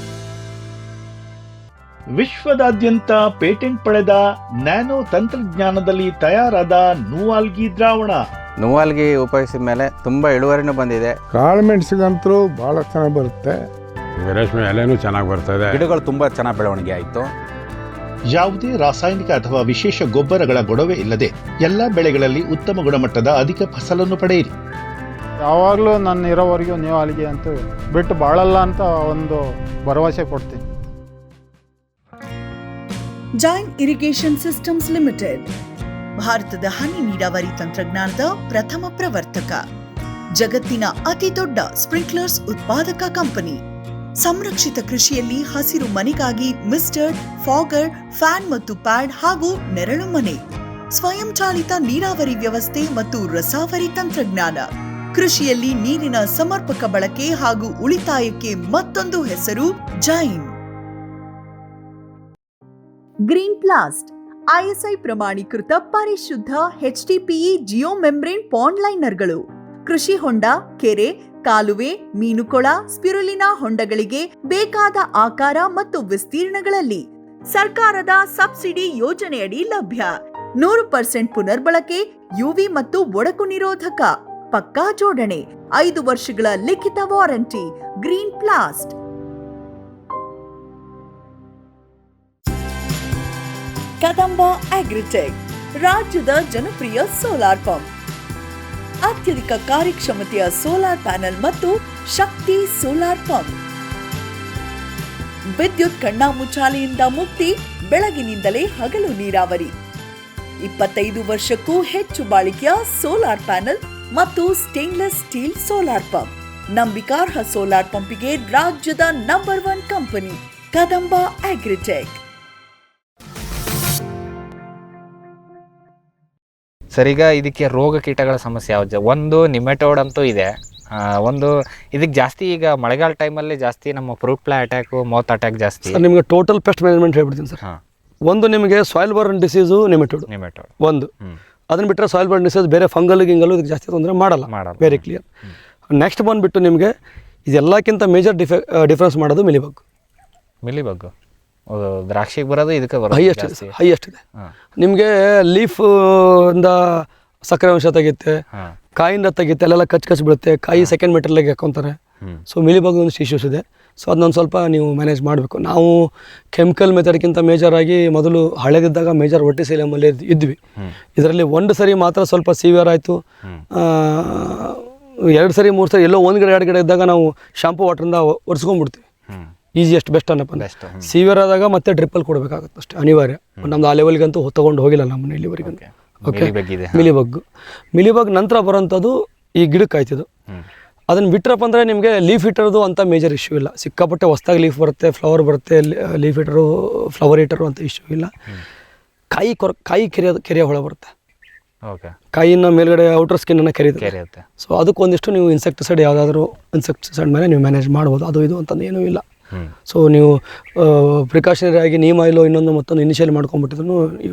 [SPEAKER 6] ವಿಶ್ವದಾದ್ಯಂತ ಪೇಟೆಂಟ್ ಪಡೆದ ನ್ಯಾನೋ ತಂತ್ರಜ್ಞಾನದಲ್ಲಿ ತಯಾರಾದ ನೂವಾಲ್ಗಿ ದ್ರಾವಣ.
[SPEAKER 7] ನೂವಾಲ್ಗಿ ಉಪಯೋಗಿಸಿದ ಮೇಲೆ ತುಂಬಾ ಇಳುವರಿನೂ ಬಂದಿದೆ.
[SPEAKER 8] ಕಾಳು ಮೆಣಸಿಗಂತೂ ಬಹಳ ಚೆನ್ನಾಗಿ ಬರುತ್ತೆ, ರೇಷ್ಮೆ ಎಲೆನೂ ಚೆನ್ನಾಗಿ ಬರ್ತದೆ,
[SPEAKER 7] ಗಿಡಗಳು ತುಂಬಾ ಚೆನ್ನಾಗಿ ಬೆಳವಣಿಗೆ ಆಯಿತು.
[SPEAKER 6] ಯಾವುದೇ ರಾಸಾಯನಿಕ ಅಥವಾ ವಿಶೇಷ ಗೊಬ್ಬರಗಳ ಗೊಡವೆ ಇಲ್ಲದೆ ಎಲ್ಲ ಬೆಳೆಗಳಲ್ಲಿ ಉತ್ತಮ ಗುಣಮಟ್ಟದ ಅಧಿಕ ಫಸಲನ್ನು ಪಡೆಯಿರಿ.
[SPEAKER 8] ಯಾವಾಗಲೂ ನನ್ನ ಇರೋವರೆಗೂ ನೂವಾಲ್ಗಿ ಅಂತೂ ಬಿಟ್ಟು ಬಾಳಲ್ಲ ಅಂತ ಒಂದು ಭರವಸೆ ಕೊಡ್ತೀನಿ.
[SPEAKER 5] ಜೈನ್ ಇರಿಗೇಷನ್ ಸಿಸ್ಟಮ್ಸ್ ಲಿಮಿಟೆಡ್ ಭಾರತದ ಹನಿ ನೀರಾವರಿ ತಂತ್ರಜ್ಞಾನದ ಪ್ರಥಮ ಪ್ರವರ್ತಕ, ಜಗತ್ತಿನ ಅತಿ ದೊಡ್ಡ ಸ್ಪ್ರಿಂಕ್ಲರ್ಸ್ ಉತ್ಪಾದಕ ಕಂಪನಿ. ಸಂರಕ್ಷಿತ ಕೃಷಿಯಲ್ಲಿ ಹಸಿರು ಮನೆಗಾಗಿ ಮಿಸ್ಟರ್, ಫಾಗರ್, ಫ್ಯಾನ್ ಮತ್ತು ಪ್ಯಾಡ್ ಹಾಗೂ ನೆರಳು ಮನೆ, ಸ್ವಯಂ ಚಾಲಿತ ನೀರಾವರಿ ವ್ಯವಸ್ಥೆ ಮತ್ತು ರಸಾವರಿ ತಂತ್ರಜ್ಞಾನ. ಕೃಷಿಯಲ್ಲಿ ನೀರಿನ ಸಮರ್ಪಕ ಬಳಕೆ ಹಾಗೂ ಉಳಿತಾಯಕ್ಕೆ ಮತ್ತೊಂದು ಹೆಸರು ಜೈನ್. ಗ್ರೀನ್ ಪ್ಲಾಸ್ಟ್ ISI ಪ್ರಮಾಣೀಕೃತ ಪರಿಶುದ್ಧ HDPE ಜಿಯೋ ಮೆಂಬ್ರೇನ್ ಪಾಂಡ್ ಲೈನರ್ಗಳು. ಕೃಷಿ ಹೊಂಡ, ಕೆರೆ, ಕಾಲುವೆ, ಮೀನುಕೊಳ, ಸ್ಪಿರುಲಿನಾ ಹೊಂಡಗಳಿಗೆ ಬೇಕಾದ ಆಕಾರ ಮತ್ತು ವಿಸ್ತೀರ್ಣಗಳಲ್ಲಿ ಸರ್ಕಾರದ ಸಬ್ಸಿಡಿ ಯೋಜನೆಯಡಿ ಲಭ್ಯ. 100% ಪುನರ್ಬಳಕೆ, UV ಮತ್ತು ಒಡಕು ನಿರೋಧಕ, ಪಕ್ಕಾ ಜೋಡಣೆ, 5 ವರ್ಷಗಳ ಲಿಖಿತ ವಾರಂಟಿ. ಗ್ರೀನ್ ಪ್ಲಾಸ್ಟ್. ಕದಂಬ ಅಗ್ರಿಟೆಕ್ ರಾಜ್ಯದ ಜನಪ್ರಿಯ ಸೋಲಾರ್ ಪಂಪ್. ಅತ್ಯಧಿಕ ಕಾರ್ಯಕ್ಷಮತೆಯ ಸೋಲಾರ್ ಪ್ಯಾನೆಲ್ ಮತ್ತು ಶಕ್ತಿ ಸೋಲಾರ್ ಪಂಪ್. ವಿದ್ಯುತ್ ಕಣ್ಣಾಮುಚ್ಚಾಲೆಯಿಂದ ಮುಕ್ತಿ, ಬೆಳಗಿನಿಂದಲೇ ಹಗಲು ನೀರಾವರಿ. 25 ವರ್ಷಕ್ಕೂ ಹೆಚ್ಚು ಬಾಳಿಕೆಯ ಸೋಲಾರ್ ಪ್ಯಾನೆಲ್ ಮತ್ತು ಸ್ಟೇನ್ಲೆಸ್ ಸ್ಟೀಲ್ ಸೋಲಾರ್ ಪಂಪ್. ನಂಬಿಕಾರ್ಹ ಸೋಲಾರ್ ಪಂಪಿಗೆ ರಾಜ್ಯದ number 1 company Kadamba Agritech.
[SPEAKER 3] Sir, ಈಗ ಇದಕ್ಕೆ ರೋಗ ಕೀಟಗಳ ಸಮಸ್ಯೆ ಯಾವ್ದು? ಒಂದು ನಿಮೆಟೋಡ್ ಅಂತೂ ಇದೆ, ಒಂದು ಇದಕ್ಕೆ ಜಾಸ್ತಿ ಈಗ ಮಳೆಗಾಲ ಟೈಮಲ್ಲಿ ಜಾಸ್ತಿ ನಮ್ಮ fruit fly attack, mouth attack ಜಾಸ್ತಿ.
[SPEAKER 4] ಸರ್ ನಿಮಗೆ ಟೋಟಲ್ ಪೆಸ್ಟ್ ಮ್ಯಾನೇಜ್ಮೆಂಟ್ ಹೇಳ್ಬಿಡ್ತೀನಿ ಸರ್. ಒಂದು ನಿಮಗೆ ಸಾಯಿಲ್ ಬರ್ನ್ ಡಿಸೀಸು ನಿಮೆಟೋಡ್ ಒಂದು, ಅದನ್ನ ಬಿಟ್ಟರೆ ಸಾಯಿಲ್ ಬರ್ನ್ ಡಿಸೀಸ್ ಬೇರೆ ಫಂಗಲ್ ಗಿಂಗಲು ಇದಕ್ಕೆ ಜಾಸ್ತಿ ತೊಂದರೆ ಮಾಡಲ್ಲ, ವೆರಿ ಕ್ಲಿಯರ್. ನೆಕ್ಸ್ಟ್ ಬಂದುಬಿಟ್ಟು ನಿಮಗೆ ಇದೆಲ್ಲಕ್ಕಿಂತ ಮೇಜರ್ ಡಿಫ್ರೆನ್ಸ್ ಮಾಡೋದು ಮಿಲಿಬಗ್.
[SPEAKER 3] ದ್ರಾಕ್ಷಿಗೆ ಬರೋದು ಇದಕ್ಕೆ ಬರೋದು
[SPEAKER 4] ಹೈಯೆಸ್ಟ್ ಇದೆ. ನಿಮಗೆ ಲೀಫ್ ಇಂದ ಸಕ್ಕರೆ ಅಂಶ ತೆಗಿತ್ತೆ, ಕಾಯಿಂದ ತೆಗಿತ್ತೆ, ಅಲ್ಲೆಲ್ಲ ಕಚ್ ಬೀಳುತ್ತೆ, ಕಾಯಿ ಸೆಕೆಂಡ್ ಮೆಟರ್ಲಿಗೆ ಹಾಕೊಂತಾರೆ. ಸೊ ಮಿಲಿಬಗ್ ಒಂದು ಇಶ್ಯೂಸ್ ಇದೆ. ಸೊ ಅದನ್ನೊಂದು ಸ್ವಲ್ಪ ನೀವು ಮ್ಯಾನೇಜ್ ಮಾಡಬೇಕು. ನಾವು ಕೆಮಿಕಲ್ ಮೆಥಡ್ಗಿಂತ ಮೇಜರಾಗಿ ಮೊದಲು ಹಳೆದಿದ್ದಾಗ ಮೇಜರ್ ವರ್ಟಿಸೈಲಮಲ್ಲಿ ಇದ್ವಿ. ಇದರಲ್ಲಿ ಒಂದು ಸರಿ ಮಾತ್ರ ಸ್ವಲ್ಪ ಸಿವಿಯರ್ ಆಯಿತು, 2 ಸರಿ 3 ಸರಿ ಎಲ್ಲೋ 1 ಗಿಡ 2 ಗಿಡ ಇದ್ದಾಗ ನಾವು ಶಾಂಪು ವಾಟ್ರಿಂದ ಒರೆಸ್ಕೊಂಡ್ಬಿಡ್ತೀವಿ. ಈಸಿಯೆಸ್ಟ್ ಬೆಸ್ಟ್ ಅನ್ನಪ್ಪ. ಸಿವಿಯರ್ ಆದಾಗ ಮತ್ತೆ ಡ್ರಿಪ್ಪಲ್ಲಿ ಕೊಡಬೇಕಾಗುತ್ತೆ ಅಷ್ಟೇ, ಅನಿವಾರ್ಯ. ನಮ್ದು ಆ ಲೆವೆಲ್ಗಂತೂ ತೊಗೊಂಡು ಹೋಗಿಲ್ಲ ನಮ್ಮನ್ನ ಇಲ್ಲಿವರೆಗೂ. ಓಕೆ, ಮಿಲಿಬಗ್ ನಂತರ ಬರೋಂಥದ್ದು ಈ ಗಿಡಕ್ಕೆ ಆಯ್ತಿದ್ದು. ಅದನ್ನು ಬಿಟ್ಟರಪ್ಪ ಅಂದರೆ ನಿಮಗೆ ಲೀಫ್ ಈಟರ್ದು ಅಂತ ಮೇಜರ್ ಇಶ್ಯೂ ಇಲ್ಲ. ಸಿಕ್ಕಾಪಟ್ಟೆ ಹೊಸ್ದಾಗಿ ಲೀಫ್ ಬರುತ್ತೆ, ಫ್ಲವರ್ ಬರುತ್ತೆ, ಲೀಫ್ ಈಟರು, ಫ್ಲವರ್ ಈಟರು ಅಂತ ಇಶ್ಯೂ ಇಲ್ಲ. ಕಾಯಿ ಕೆರೆಯ ಹೊಳ ಬರುತ್ತೆ, ಕಾಯಿನ ಮೇಲ್ಗಡೆ ಔಟರ್ ಸ್ಕಿನ್ನ ಕೆರೆಯುತ್ತೆ. ಸೊ ಅದಕ್ಕೊಂದಿಷ್ಟು ನೀವು ಇನ್ಸೆಕ್ಟಿಸೈಡ್ ಯಾವುದಾದ್ರೂ ಇನ್ಸೆಕ್ಟಿಸೈಡ್ ಮೇಲೆ ನೀವು ಮ್ಯಾನೇಜ್ ಮಾಡ್ಬೋದು. ಅದು ಇದು ಅಂತಂದು ಏನೂ ಇಲ್ಲ. ಸೊ ನೀವು ಪ್ರಿಕಾಷನರಿ ಆಗಿ ನೀಮ್ ಆಯಿಲು ಇನ್ನೊಂದು ಮತ್ತೊಂದು ಇನಿಷಿಯಲ್ ಮಾಡ್ಕೊಂಡ್ಬಿಟ್ಟಿದ್ರು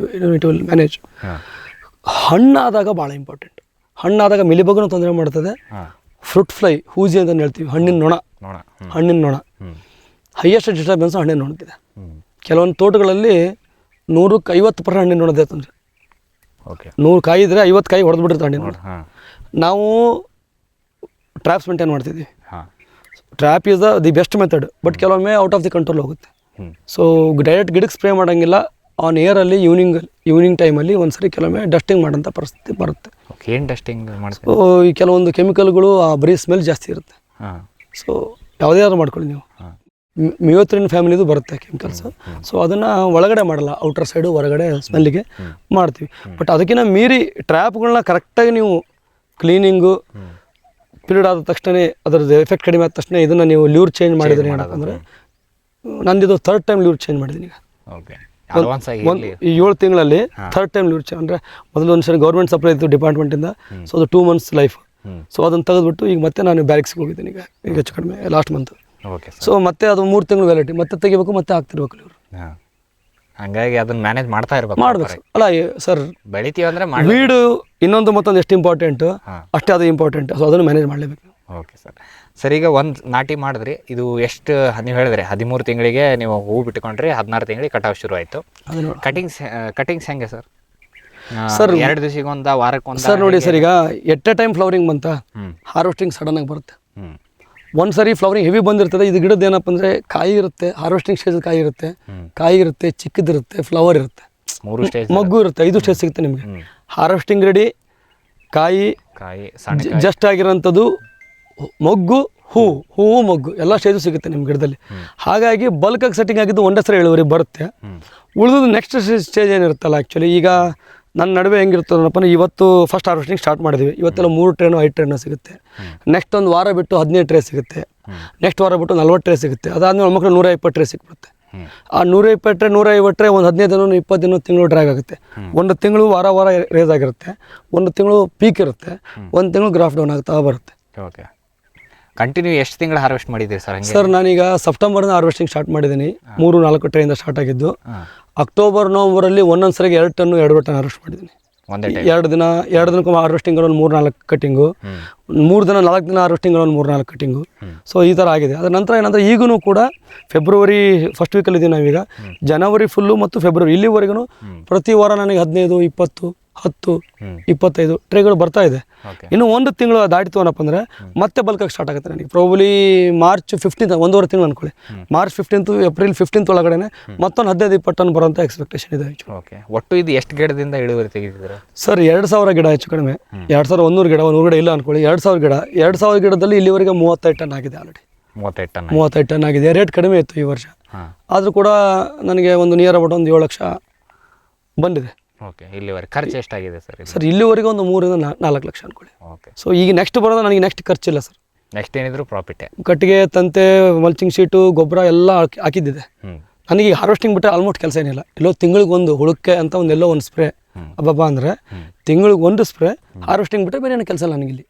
[SPEAKER 4] ಇಟ್ ವಿಲ್ ಮ್ಯಾನೇಜ್. ಹಣ್ಣಾದಾಗ ಭಾಳ ಇಂಪಾರ್ಟೆಂಟ್. ಹಣ್ಣಾದಾಗ ಮಿಲಿಬಗ್ನು ತೊಂದರೆ ಮಾಡ್ತದೆ. ಫ್ರೂಟ್ ಫ್ಲೈ, ಹೂಜಿ ಅಂತ ಹೇಳ್ತೀವಿ, ಹಣ್ಣಿನ ನೊಣ ಹೈಯೆಸ್ಟ್ ಡಿಸ್ಟರ್ಬೆನ್ಸ್ ಹಣ್ಣಿನ ನೊಣದಿದೆ. ಕೆಲವೊಂದು ತೋಟಗಳಲ್ಲಿ 100ಕ್ಕೆ 50% ಹಣ್ಣಿನ ನೊಣದೇ ತೊಂದರೆ. 100 ಕಾಯಿ ಇದ್ದರೆ 50 ಕಾಯಿ ಹೊಡೆದ್ಬಿಟ್ಟಿರ್ತಾರೆ ಹಣ್ಣಿನ ನೊಣ. ನಾವು ಟ್ರ್ಯಾಪ್ಸ್ ಮೇಂಟೈನ್ ಮಾಡ್ತಿದ್ವಿ. Trap is the best method, but ಕೆಲವೊಮ್ಮೆ ಔಟ್ ಆಫ್ ದಿ ಕಂಟ್ರೋಲ್ ಹೋಗುತ್ತೆ. ಸೊ ಡೈರೆಕ್ಟ್ ಗಿಡಕ್ಕೆ ಸ್ಪ್ರೇ ಮಾಡೋಂಗಿಲ್ಲ. ಆನ್ ಏರಲ್ಲಿ ಈವ್ನಿಂಗ್ ಟೈಮಲ್ಲಿ ಒಂದ್ಸರಿ ಕೆಲವೊಮ್ಮೆ ಡಸ್ಟಿಂಗ್ ಮಾಡೋಂಥ ಪರಿಸ್ಥಿತಿ ಬರುತ್ತೆ.
[SPEAKER 3] ಏನು ಡಸ್ಟಿಂಗ್ ಮಾಡ್ತೀವಿ?
[SPEAKER 4] ಈ ಕೆಲವೊಂದು ಕೆಮಿಕಲ್ಗಳು ಆ ಬರೀ ಸ್ಮೆಲ್ ಜಾಸ್ತಿ ಇರುತ್ತೆ. ಸೊ ಯಾವುದೇ ಮಾಡ್ಕೊಳ್ಳಿ ನೀವು, ಮಿಯೋತ್ರಿನ್ ಫ್ಯಾಮಿಲಿದು ಬರುತ್ತೆ ಕೆಮಿಕಲ್ಸ್. ಸೊ ಅದನ್ನು ಒಳಗಡೆ ಮಾಡಲ್ಲ, ಔಟರ್ ಸೈಡು ಹೊರಗಡೆ ಸ್ಮೆಲ್ಲಿಗೆ ಮಾಡ್ತೀವಿ. ಬಟ್ ಅದಕ್ಕಿಂತ ಮೀರಿ ಟ್ರ್ಯಾಪ್ಗಳನ್ನ ಕರೆಕ್ಟಾಗಿ ನೀವು ಕ್ಲೀನಿಂಗು ಪೀರಿಯಡ್ ಆದ ತಕ್ಷಣ ಅದರದ್ದು ಎಫೆಕ್ಟ್ ಕಡಿಮೆ ಆದ ತಕ್ಷಣ ಇದನ್ನು ನೀವು ಲ್ಯೂರ್ ಚೇಂಜ್ ಮಾಡಿದ್ರಿ ಏನಂತಂದರೆ, ನಂದಿದು 3rd ಟೈಮ್ ಲ್ಯೂರ್ ಚೇಂಜ್ ಮಾಡಿದ್ದೀನಿ ಈಗ. ಈ 7 ತಿಂಗಳಲ್ಲಿ 3rd ಟೈಮ್ ಲ್ಯೂರ್ ಚೇಂಜ್. ಅಂದರೆ ಮೊದಲು ಒಂದು ಸರಿ ಗೌರ್ಮೆಂಟ್ ಸಪ್ಲೈ ಇತ್ತು ಡಿಪಾರ್ಟ್ಮೆಂಟಿಂದ. ಸೊ ಅದು 2 months ಲೈಫ್. ಸೊ ಅದನ್ನು ತೆಗೆದುಬಿಟ್ಟು ಈಗ ಮತ್ತೆ ನಾನು ಬ್ಯಾರಿಕ್ಸ್ಗೆ ಹೋಗಿದ್ದೀನಿ ಈಗ ಹೆಚ್ಚು ಕಡಿಮೆ ಲಾಸ್ಟ್ ಮಂತ್. ಸೊ ಮತ್ತೆ ಅದು 3 ತಿಂಗಳು ವ್ಯಾಲಿಟಿ, ಮತ್ತೆ ತೆಗಿಬೇಕು, ಮತ್ತೆ ಹಾಕ್ತಿರ್ಬೇಕು ಲ್ಯೂರ್.
[SPEAKER 3] ಹಂಗಾಗಿ ಅದನ್ನ ಮ್ಯಾನೇಜ್ ಮಾಡ್ಬೇಕು.
[SPEAKER 4] ಅಲ್ಲ ಸರ್,
[SPEAKER 3] ಬೆಳಿತೀವಿ ಅಂದರೆ
[SPEAKER 4] ವೀಡು ಇನ್ನೊಂದು ಮತ್ತೊಂದು ಎಷ್ಟು ಇಂಪಾರ್ಟೆಂಟು ಅಷ್ಟೇ ಅದು ಇಂಪಾರ್ಟೆಂಟ್. ಸೊ ಅದನ್ನು ಮ್ಯಾನೇಜ್ ಮಾಡಲೇಬೇಕು.
[SPEAKER 3] ಓಕೆ ಸರ್, ಈಗ ಒಂದು ನಾಟಿ ಮಾಡಿದ್ರಿ, ಇದು ಎಷ್ಟು ನೀವು ಹೇಳಿದ್ರಿ 13 ತಿಂಗಳಿಗೆ ನೀವು ಹೂ ಬಿಟ್ಕೊಂಡ್ರಿ, 16 ತಿಂಗಳಿಗೆ ಕಟಾವು ಶುರು ಆಯಿತು. ಕಟಿಂಗ್ಸ್ ಹೆಂಗೆ ಸರ್?
[SPEAKER 4] ಸರ್
[SPEAKER 3] 2 ದಿವಸಕ್ಕೊಂದ, ವಾರಕ್ಕೊಂದ?
[SPEAKER 4] ಸರ್ ನೋಡಿ ಸರ್, ಈಗ ಎಟ್ ಎ ಟೈಮ್ ಫ್ಲವರಿಂಗ್ ಬಂತ, ಹಾರ್ವೆಸ್ಟಿಂಗ್ ಸಡನ್ ಆಗಿ ಬರುತ್ತೆ. ಒಂದು ಸರಿ ಫ್ಲವರಿಂಗ್ ಹೆವಿ ಬಂದಿರ್ತದೆ. ಇದು ಗಿಡದ ಏನಪ್ಪ ಅಂದರೆ ಕಾಯಿ ಇರುತ್ತೆ, ಹಾರ್ವೆಸ್ಟಿಂಗ್ ಸ್ಟೇಜ್ ಕಾಯಿ ಇರುತ್ತೆ, ಚಿಕ್ಕದಿರುತ್ತೆ, ಫ್ಲವರ್ ಇರುತ್ತೆ,
[SPEAKER 3] 3 ಸ್ಟೇಜ್,
[SPEAKER 4] ಮಗ್ಗು ಇರುತ್ತೆ, 5 ಸ್ಟೇಜ್ ಸಿಗುತ್ತೆ ನಿಮಗೆ. ಹಾರ್ವೆಸ್ಟಿಂಗ್ ರೆಡಿ, ಕಾಯಿ ಜಸ್ಟ್ ಆಗಿರೋಂಥದ್ದು, ಮೊಗ್ಗು, ಹೂವು ಮೊಗ್ಗು ಎಲ್ಲ ಸ್ಟೇಜು ಸಿಗುತ್ತೆ ನಿಮ್ಮ ಗಿಡದಲ್ಲಿ. ಹಾಗಾಗಿ ಬಲ್ಕಾಗಿ ಸೆಟ್ಟಿಂಗ್ ಆಗಿದ್ದು ಒಂದೇ ಸರಿ ಇಳುವರಿ ಬರುತ್ತೆ. ಉಳಿದು ನೆಕ್ಸ್ಟ್ ಸ್ಟೇಜ್ ಏನಿರುತ್ತಲ್ಲ, ಆ್ಯಕ್ಚುಲಿ ಈಗ ನನ್ನ ನಡುವೆ ಹೆಂಗಿರ್ತದಪ್ಪ ಅಂದರೆ, ಇವತ್ತು ಫಸ್ಟ್ ಹಾರ್ವೆಸ್ಟಿಂಗ್ ಸ್ಟಾರ್ಟ್ ಮಾಡಿದ್ವಿ. ಇವತ್ತೆಲ್ಲ 3 ಟ್ರೇನೋ 5 ಟ್ರೇನೋ ಸಿಗುತ್ತೆ. ನೆಕ್ಸ್ಟ್ ಒಂದು ವಾರ ಬಿಟ್ಟು 15 ಟ್ರೇ ಸಿಗುತ್ತೆ. ನೆಕ್ಸ್ಟ್ ವಾರ ಬಿಟ್ಟು 40 ಟ್ರೇ ಸಿಗುತ್ತೆ. ಅದಾದ್ಮೇಲೆ ಮಕ್ಕಳು 120 ಟ್ರೇ ಸಿಕ್ಬಿಡುತ್ತೆ. ಆ 120 ಟ್ರೇ 150 ಟ್ರೇ ಒಂದು 15 ದಿನ 20 ದಿನ ತಿಂಗಳು ಡ್ರ್ಯಾಗ್ ಆಗುತ್ತೆ. ಒಂದು ತಿಂಗಳು ವಾರ ರೇಸ್ ಆಗಿರುತ್ತೆ, ಒಂದು ತಿಂಗಳು ಪೀಕ್ ಇರುತ್ತೆ, ಒಂದು ತಿಂಗಳು ಗ್ರಾಫ್ ಡೌನ್ ಆಗ್ತಾ ಬರುತ್ತೆ.
[SPEAKER 3] ಓಕೆ, ಕಂಟಿನ್ಯೂ ಎಷ್ಟು ತಿಂಗಳು ಹಾರ್ವೆಸ್ಟ್ ಮಾಡಿದ್ದೀರಿ ಸರ್?
[SPEAKER 4] ಸರ್ ನಾನೀಗ ಸೆಪ್ಟೆಂಬರ್ನ ಹಾರ್ವೆಸ್ಟಿಂಗ್ ಸ್ಟಾರ್ಟ್ ಮಾಡಿದ್ದೀನಿ. 3-4 ಟ್ರೇಯಿಂದ ಸ್ಟಾರ್ಟ್ ಆಗಿದ್ದು. ಅಕ್ಟೋಬರ್ ನವಂಬರಲ್ಲಿ ಒಂದೊಂದು ಸರಿಗೆ 2 ಟನ್ನು 2 ಟನ್ ಹಾರ್ವೆಸ್ಟ್ ಮಾಡಿದ್ದೀನಿ. 2 ದಿನಕ್ಕೆ ಹಾರ್ವೆಸ್ಟಿಂಗ್ ಒಂದು 3-4 ಕಟ್ಟಿಂಗು, 3 ದಿನ 4 ದಿನ ಹಾರ್ವೆಸ್ಟಿಂಗ್ ಒಂದು 3-4 ಕಟ್ಟಿಂಗು. ಸೊ ಈ ಥರ ಆಗಿದೆ. ಅದರ ನಂತರ ಏನಂದರೆ ಈಗೂ ಕೂಡ ಫೆಬ್ರವರಿ ಫಸ್ಟ್ ವೀಕಲ್ಲಿ ಇದ್ದೀವಿ ನಾವೀಗ. ಜನವರಿ ಫುಲ್ಲು ಮತ್ತು ಫೆಬ್ರವರಿ ಇಲ್ಲಿವರೆಗೂ ಪ್ರತಿ ವಾರ ನನಗೆ 15-20 10
[SPEAKER 3] ಹ್ಮ್.
[SPEAKER 4] 25 ಟ್ರೇಗಳು ಬರ್ತಾ ಇದೆ.
[SPEAKER 3] ಓಕೆ
[SPEAKER 4] ಇನ್ನು 1 ತಿಂಗಳು ದಾಟಿತು ಅನ್ನಪ್ಪ ಅಂದರೆ ಮತ್ತೆ ಬಲ್ಕಾಗಿ ಸ್ಟಾರ್ಟ್ ಆಗುತ್ತೆ ನನಗೆ. ಪ್ರಾಬಲಿ ಮಾರ್ಚ್ 15 1.5 ತಿಂಗಳು ಅನ್ಕೊಳ್ಳಿ. ಮಾರ್ಚ್ 15 ಏಪ್ರಿಲ್ 15 ಒಳಗಡೆ ಮತ್ತೊಂದು 15-20 ಟನ್ ಬರೋಂಥ ಎಕ್ಸ್ಪೆಕ್ಟೇಷನ್ ಇದೆ.
[SPEAKER 3] ಓಕೆ ಒಟ್ಟು ಇದು ಎಷ್ಟು ಗಿಡದಿಂದ ಇಳುವರಿ ತೆಗೆದಿದ್ದೀರಾ
[SPEAKER 4] ಸರ್ 2000 ಗಿಡ ಹೆಚ್ಚು ಕಡಿಮೆ, 2100 ಗಿಡ, 100 ಗಿಡ ಇಲ್ಲ ಅನ್ಕೊಳ್ಳಿ. 2000 ಗಿಡದಲ್ಲಿ ಇಲ್ಲಿವರೆಗೆ 35 ಟನ್ ಆಗಿದೆ ಆಲ್ರೆಡಿ. 35 ಟನ್ ಆಗಿದೆ. ರೇಟ್ ಕಡಿಮೆ ಇತ್ತು ಈ ವರ್ಷ, ಆದರೂ ಕೂಡ ನನಗೆ ಒಂದು ನಿಯರ್ ಅಬೌಟ್ ಒಂದು 7 ಲಕ್ಷ ಬಂದಿದೆ.
[SPEAKER 3] ಓಕೆ ಇಲ್ಲಿವರೆಗೆ ಖರ್ಚು ಎಷ್ಟಾಗಿದೆ ಸರ್?
[SPEAKER 4] ಸರ್ ಇಲ್ಲಿವರೆಗೆ ಒಂದು 3-4 ಲಕ್ಷ ಅನ್ಕೊಳ್ಳಿ.
[SPEAKER 3] ಓಕೆ
[SPEAKER 4] ಸೊ ಈಗ ನೆಕ್ಸ್ಟ್ ಬರೋದು ನನಗೆ ನೆಕ್ಸ್ಟ್ ಖರ್ಚಿಲ್ಲ ಸರ್.
[SPEAKER 3] ನೆಕ್ಸ್ಟ್ ಏನಿದ್ರು ಪ್ರಾಫಿಟೇ.
[SPEAKER 4] ಕಟ್ಟಿಗೆ, ತಂತೆ, ಮಲ್ಚಿಂಗ್ ಶೀಟು, ಗೊಬ್ಬರ ಎಲ್ಲ ಹಾಕಿದ್ದಿದೆ.
[SPEAKER 3] ಹ್ಞೂ
[SPEAKER 4] ನನಗೆ ಹಾರ್ವೆಸ್ಟಿಂಗ್ ಬಿಟ್ಟರೆ ಆಲ್ಮೋಸ್ಟ್ ಕೆಲಸ ಏನಿಲ್ಲ. ಎಲ್ಲೋ ತಿಂಗಳಿಗೊಂದು ಹುಳುಕ್ಕೆ ಅಂತ ಎಲ್ಲೋ ಒಂದು ಸ್ಪ್ರೇ ಅಬ್ಬಬ್ಬ ಅಂದರೆ ತಿಂಗಳಿಗೆ 1 ಸ್ಪ್ರೇ, ಹಾರ್ವೆಸ್ಟಿಂಗ್ ಬಿಟ್ಟರೆ ಬೇರೆ ಏನು ಕೆಲಸ ಇಲ್ಲ ನನಗಿಲ್ಲಿ.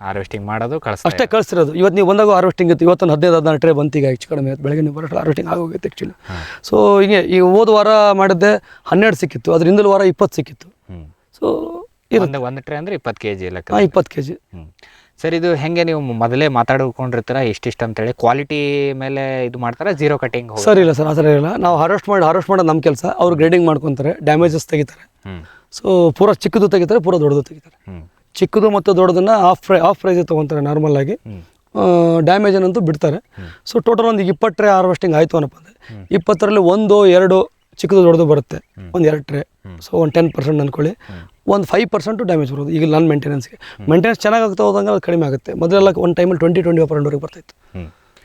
[SPEAKER 3] ಹಾರ್ವೆಸ್ಟಿಂಗ್ ಮಾಡೋದು
[SPEAKER 4] ಅಷ್ಟೇ ಕಳಿಸ್ತಿರೋದು. ಇವತ್ತು ನೀವು ಬಂದಾಗ ಹಾರ್ವೆಸ್ಟಿಂಗ್ ಇತ್ತು, ಇವತ್ತೊಂದು 15-16 ಟ್ರೇ ಬಂತು. ಈಗ ಹೆಚ್ಚು ಕಡಿಮೆ ಬೆಳಗ್ಗೆ ನೀವು ಬರೋಷ್ಟು ಹಾರ್ವೆಸ್ಟಿಂಗ್ ಆಗೋಗುತ್ತೆ ಆ್ಯಕ್ಚುಲಿ. ಸೊ ಹೀಗೆ ಈಗ ಹೋದ ವಾರ ಮಾಡಿದ್ದೆ 12 ಸಿಕ್ಕಿತ್ತು, ಅದ್ರ ಹಿಂದಿನ ವಾರ 20 ಸಿಕ್ಕಿತ್ತು. ಸೊ
[SPEAKER 3] ಒಂದು ಟ್ರೇ ಅಂದರೆ 20 kg ಲೆಕ್ಕ.
[SPEAKER 4] 20 kg.
[SPEAKER 3] ಸರ್ ಇದು ಹೆಂಗೆ ನೀವು ಮೊದಲೇ ಮಾತಾಡ್ಕೊಂಡಿರ್ತೀರ ಇಷ್ಟಿಷ್ಟು ಅಂತೇಳಿ ಕ್ವಾಲಿಟಿ ಮೇಲೆ ಇದು ಮಾಡ್ತಾರೆ, ಜೀರೋ ಕಟಿಂಗ್?
[SPEAKER 4] ಸರ್ ಇಲ್ಲ ಸರ್, ಆ ಥರ ಇಲ್ಲ. ನಾವು ಹಾರ್ವೆಸ್ಟ್ ಮಾಡೋದು ನಮ್ಮ ಕೆಲಸ. ಅವ್ರು ಗ್ರೇಡಿಂಗ್ ಮಾಡ್ಕೊತಾರೆ, ಡ್ಯಾಮೇಜಸ್ ತೆಗಿತಾರೆ. ಸೊ ಪೂರ ಚಿಕ್ಕದು ತೆಗಿತಾರೆ, ಪೂರ ದೊಡ್ಡದು ತೆಗಿತಾರೆ. ಚಿಕ್ಕದು ಮತ್ತು ದೊಡ್ಡದನ್ನು ಆಫ್ ಪ್ರೈಸಿಗೆ ತೊಗೊತಾರೆ ನಾರ್ಮಲ್ ಆಗಿ. ಡ್ಯಾಮೇಜ್ ಅನ್ನಂತೂ ಬಿಡ್ತಾರೆ. ಸೊ ಟೋಟಲ್ ಒಂದು 20 ಟ್ರೇ ಹಾರ್ವೆಸ್ಟಿಂಗ್ ಆಯಿತು ಅನ್ನಪ್ಪ ಅಂದರೆ 20ರಲ್ಲಿ 1-2 ಚಿಕ್ಕದು ದೊಡ್ಡದು ಬರುತ್ತೆ, ಒಂದು 2 ಟ್ರೇ. ಸೊ ಒಂದು 10% ಅಂದ್ಕೊಳ್ಳಿ. ಒಂದು 5% ಡ್ಯಾಮೇಜ್ ಬರೋದು. ಈಗ ನನ್ನ ಮೇಂಟೆನೆನ್ಸ್ಗೆ ಚೆನ್ನಾಗಿ ಆಗ್ತಾ ಹೋದಂಗೆ ಅದು ಕಡಿಮೆ ಆಗುತ್ತೆ. ಮೊದಲೆಲ್ಲ ಒಂದು ಟೈಮಲ್ಲಿ 20-25% ಬರ್ತಾಯಿತ್ತು.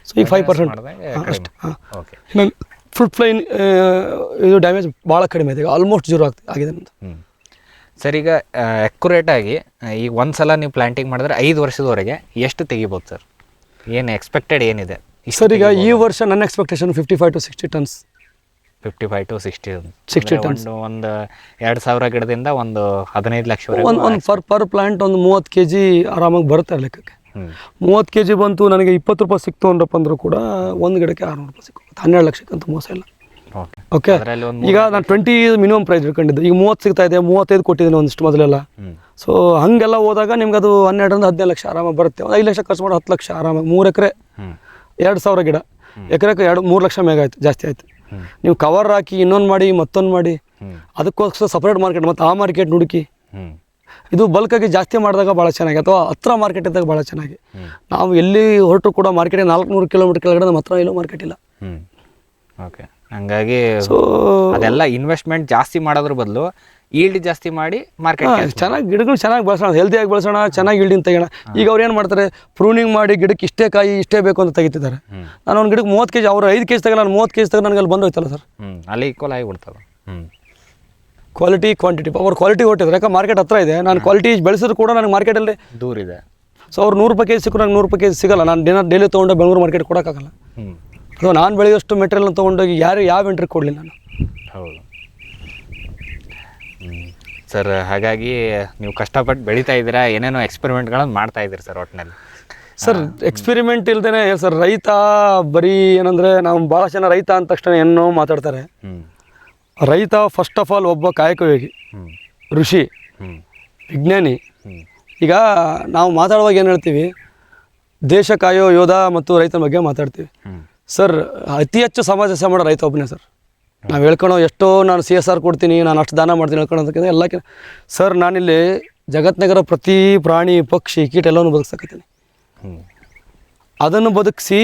[SPEAKER 4] ಸೊ ಈಗ 5% ಅಷ್ಟೇ. ಹಾಂ ಫ್ರೂಟ್ ಫ್ಲೈನ್ ಇದು ಡ್ಯಾಮೇಜ್ ಭಾಳ ಕಡಿಮೆ ಇದೆ. ಈಗ ಆಲ್ಮೋಸ್ಟ್ 0 ಆಗಿದೆ ನಮ್ಮದು.
[SPEAKER 3] ಸರ್ ಈಗ ಅಕ್ಯುರೇಟಾಗಿ ಈಗ ಒಂದು ಸಲ ನೀವು ಪ್ಲಾಂಟಿಂಗ್ ಮಾಡಿದ್ರೆ 5 ವರ್ಷದವರೆಗೆ ಎಷ್ಟು ತೆಗಿಬೋದು ಸರ್? ಏನು ಎಕ್ಸ್ಪೆಕ್ಟೆಡ್ ಏನಿದೆ
[SPEAKER 4] ಸರ್? ಈಗ ಈ ವರ್ಷ ನನ್ನ ಎಕ್ಸ್ಪೆಕ್ಟೇಷನ್ 55-60 ಟನ್ಸ್.
[SPEAKER 3] 55-60 ಟನ್ಸ್. ಒಂದು 2000 ಗಿಡದಿಂದ ಒಂದು 15 ಲಕ್ಷವರೆಗೆ
[SPEAKER 4] ಒಂದು ಪರ್ ಪ್ಲಾಂಟ್ ಒಂದು 30 kg ಆರಾಮಾಗಿ ಬರುತ್ತೆ ಲೆಕ್ಕಕ್ಕೆ. 30 kg ಬಂತು, ನನಗೆ 20 ರೂಪಾಯಿ ಸಿಕ್ತು ಅಂದ್ರಪ್ಪ ಅಂದರೂ ಕೂಡ ಒಂದು ಗಿಡಕ್ಕೆ 600 ರೂಪಾಯಿ ಸಿಕ್ಕು. 12 ಲಕ್ಷಕ್ಕಂತೂ ಮೋಸ ಇಲ್ಲ. ಓಕೆ ಈಗ ನಾನು 20 ಮಿನಿಮಮ್ ಪ್ರೈಸ್ ಇಟ್ಕೊಂಡಿದ್ದು. ಈಗ 30 ಸಿಗ್ತಾ ಇದೆ, 35 ಕೊಟ್ಟಿದ್ದೀನಿ ಒಂದಿಷ್ಟು ಮೊದಲೆಲ್ಲ. ಸೊ ಹಾಗೆಲ್ಲ ಹೋದಾಗ ನಿಮ್ಗೆ ಅದು 12-15 ಲಕ್ಷ ಆರಾಮಾಗಿ ಬರುತ್ತೆ. ಒಂದು 5 ಲಕ್ಷ ಖರ್ಚು ಮಾಡಿ 10 ಲಕ್ಷ ಆರಾಮಾಗಿ. 3 ಎಕರೆ 2000 ಗಿಡ, ಎಕರೆಗೆ 3 ಲಕ್ಷ ಮೇಗ ಆಯಿತು, ಜಾಸ್ತಿ ಆಯಿತು. ನೀವು ಕವರ್ ಹಾಕಿ ಇನ್ನೊಂದು ಮಾಡಿ ಮತ್ತೊಂದು ಮಾಡಿ ಅದಕ್ಕೋಸ್ಕರ ಸಪ್ರೇಟ್ ಮಾರ್ಕೆಟ್ ಮತ್ತು ಆ ಮಾರ್ಕೆಟ್ ಹುಡುಕಿ. ಇದು ಬಲ್ಕಾಗಿ ಜಾಸ್ತಿ ಮಾಡಿದಾಗ ಭಾಳ ಚೆನ್ನಾಗಿ, ಅಥವಾ ಹತ್ರ ಮಾರ್ಕೆಟ್ ಇದ್ದಾಗ ಭಾಳ ಚೆನ್ನಾಗಿ. ನಾವು ಎಲ್ಲಿ ಹೊರಟು ಕೂಡ ಮಾರ್ಕೆಟಿಗೆ 400 ಕಿಲೋಮೀಟರ್ ಕೆಳಗಡೆ ನಮ್ಮ ಹತ್ರ ಎಲ್ಲೂ ಮಾರ್ಕೆಟ್ ಇಲ್ಲ.
[SPEAKER 3] ಓಕೆ ಹಂಗಾಗಿ ಅದೆಲ್ಲ ಇನ್ವೆಸ್ಟ್ಮೆಂಟ್ ಜಾಸ್ತಿ ಮಾಡೋದ್ರ ಬದಲು ಈಲ್ಡ್ ಜಾಸ್ತಿ ಮಾಡಿ ಮಾರ್ಕೆಟ್
[SPEAKER 4] ಚೆನ್ನಾಗಿ ಗಿಡಗಳು ಚೆನ್ನಾಗಿ ಬೆಳೆಸೋಣ, ಹೆಲ್ದಿಯಾಗಿ ಬೆಳೆಸೋಣ, ಚೆನ್ನಾಗಿ ಈಲ್ಡಿಂಗ್ ತೆಗೋಣ. ಈಗ ಅವ್ರು ಏನು ಮಾಡ್ತಾರೆ, ಪ್ರೂನಿಂಗ್ ಮಾಡಿ ಗಿಡಕ್ಕೆ ಇಷ್ಟೇ ಕಾಯಿ ಇಷ್ಟೇ ಬೇಕು ಅಂತ ತೆಗಿತಿದ್ದಾರೆ. ನಾನು ಒಂದು ಗಿಡಕ್ಕೆ 30 kg, ಅವ್ರು 5 kg ತೆಗೆ, ನಾನು 30 kg ತೆಗೆ, ನನಗೆ ಅಲ್ಲಿ ಬಂದೋಯ್ತಲ್ಲ ಸರ್.
[SPEAKER 3] ಅಲ್ಲಿ ಈಕ್ವಲ್ ಆಗಿಬಿಡ್ತದೆ.
[SPEAKER 4] ಕ್ವಾಲಿಟಿ ಕ್ವಾಂಟಿಟಿ, ಅವ್ರು ಕ್ವಾಲಿಟಿ ಹೊಟ್ಟಿದ್ರೆ ಯಾಕೆ ಮಾರ್ಕೆಟ್ ಹತ್ರ ಇದೆ. ನಾನು ಕ್ವಾಲಿಟಿ ಬೆಳೆಸಿದ್ರು ಕೂಡ ನನಗೆ ಮಾರ್ಕೆಟಲ್ಲಿ
[SPEAKER 3] ದೂರ ಇದೆ.
[SPEAKER 4] ಸೊ ಅವ್ರು 100 ರೂಪಾಯಿ kg ಸಿಕ್ಕರು ನಂಗೆ 100 ರೂಪಾಯಿ kg ಸಿಗಲ್ಲ. ನಾನು ಡೈಲಿ ತೊಗೊಂಡು ಬೆಂಗಳೂರು ಮಾರ್ಕೆಟ್ ಕೊಡೋಕ್ಕಾಗಲ್ಲ. ಅಥವಾ ನಾನು ಬೆಳೆಯೋಷ್ಟು ಮೆಟೀರಿಯಲ್ನ ತೊಗೊಂಡೋಗಿ ಯಾವ ಎಂಟ್ರಿಗೆ ಕೊಡಲಿ ನಾನು.
[SPEAKER 3] ಹೌದು ಸರ್. ಹಾಗಾಗಿ ನೀವು ಕಷ್ಟಪಟ್ಟು ಬೆಳೀತಾ ಇದ್ದೀರಾ, ಏನೇನೋ ಎಕ್ಸ್ಪೆರಿಮೆಂಟ್ಗಳನ್ನು ಮಾಡ್ತಾ ಇದ್ದೀರಿ ಸರ್ ಒಟ್ಟಿನಲ್ಲಿ.
[SPEAKER 4] ಸರ್ ಎಕ್ಸ್ಪೆರಿಮೆಂಟ್ ಇಲ್ದೇ ಸರ್ ರೈತ ಬರೀ ಏನಂದರೆ, ನಾವು ಭಾಳ ಜನ ರೈತ ಅಂದ ತಕ್ಷಣ ಏನೋ ಮಾತಾಡ್ತಾರೆ. ರೈತ ಫಸ್ಟ್ ಆಫ್ ಆಲ್ ಒಬ್ಬ ಕಾಯಕಯೋಗಿ, ಋಷಿ, ವಿಜ್ಞಾನಿ. ಈಗ ನಾವು ಮಾತಾಡುವಾಗ ಏನು ಹೇಳ್ತೀವಿ, ದೇಶ ಕಾಯೋ ಯೋಧ ಮತ್ತು ರೈತನ ಬಗ್ಗೆ ಮಾತಾಡ್ತೀವಿ. ಸರ್ ಅತಿ ಹೆಚ್ಚು ಸಮಾಜ ಸೇವೆ ಮಾಡೋ ರೈತ ಒಬ್ಬನೇ ಸರ್. ನಾವು ಹೇಳ್ಕೊಳೋ ಎಷ್ಟೋ ನಾನು CSR ಕೊಡ್ತೀನಿ, ನಾನು ಅಷ್ಟು ದಾನ ಮಾಡ್ತೀನಿ ಹೇಳ್ಕೊಳೋದಕ್ಕಿಂತ ಎಲ್ಲಕ್ಕೆ ಸರ್ ನಾನಿಲ್ಲಿ ಜಗತ್ನಗರ ಪ್ರತಿ ಪ್ರಾಣಿ ಪಕ್ಷಿ ಕೀಟ ಎಲ್ಲವನ್ನೂ ಬದುಕ್ಸಕತ್ತೀನಿ. ಅದನ್ನು ಬದುಕಿಸಿ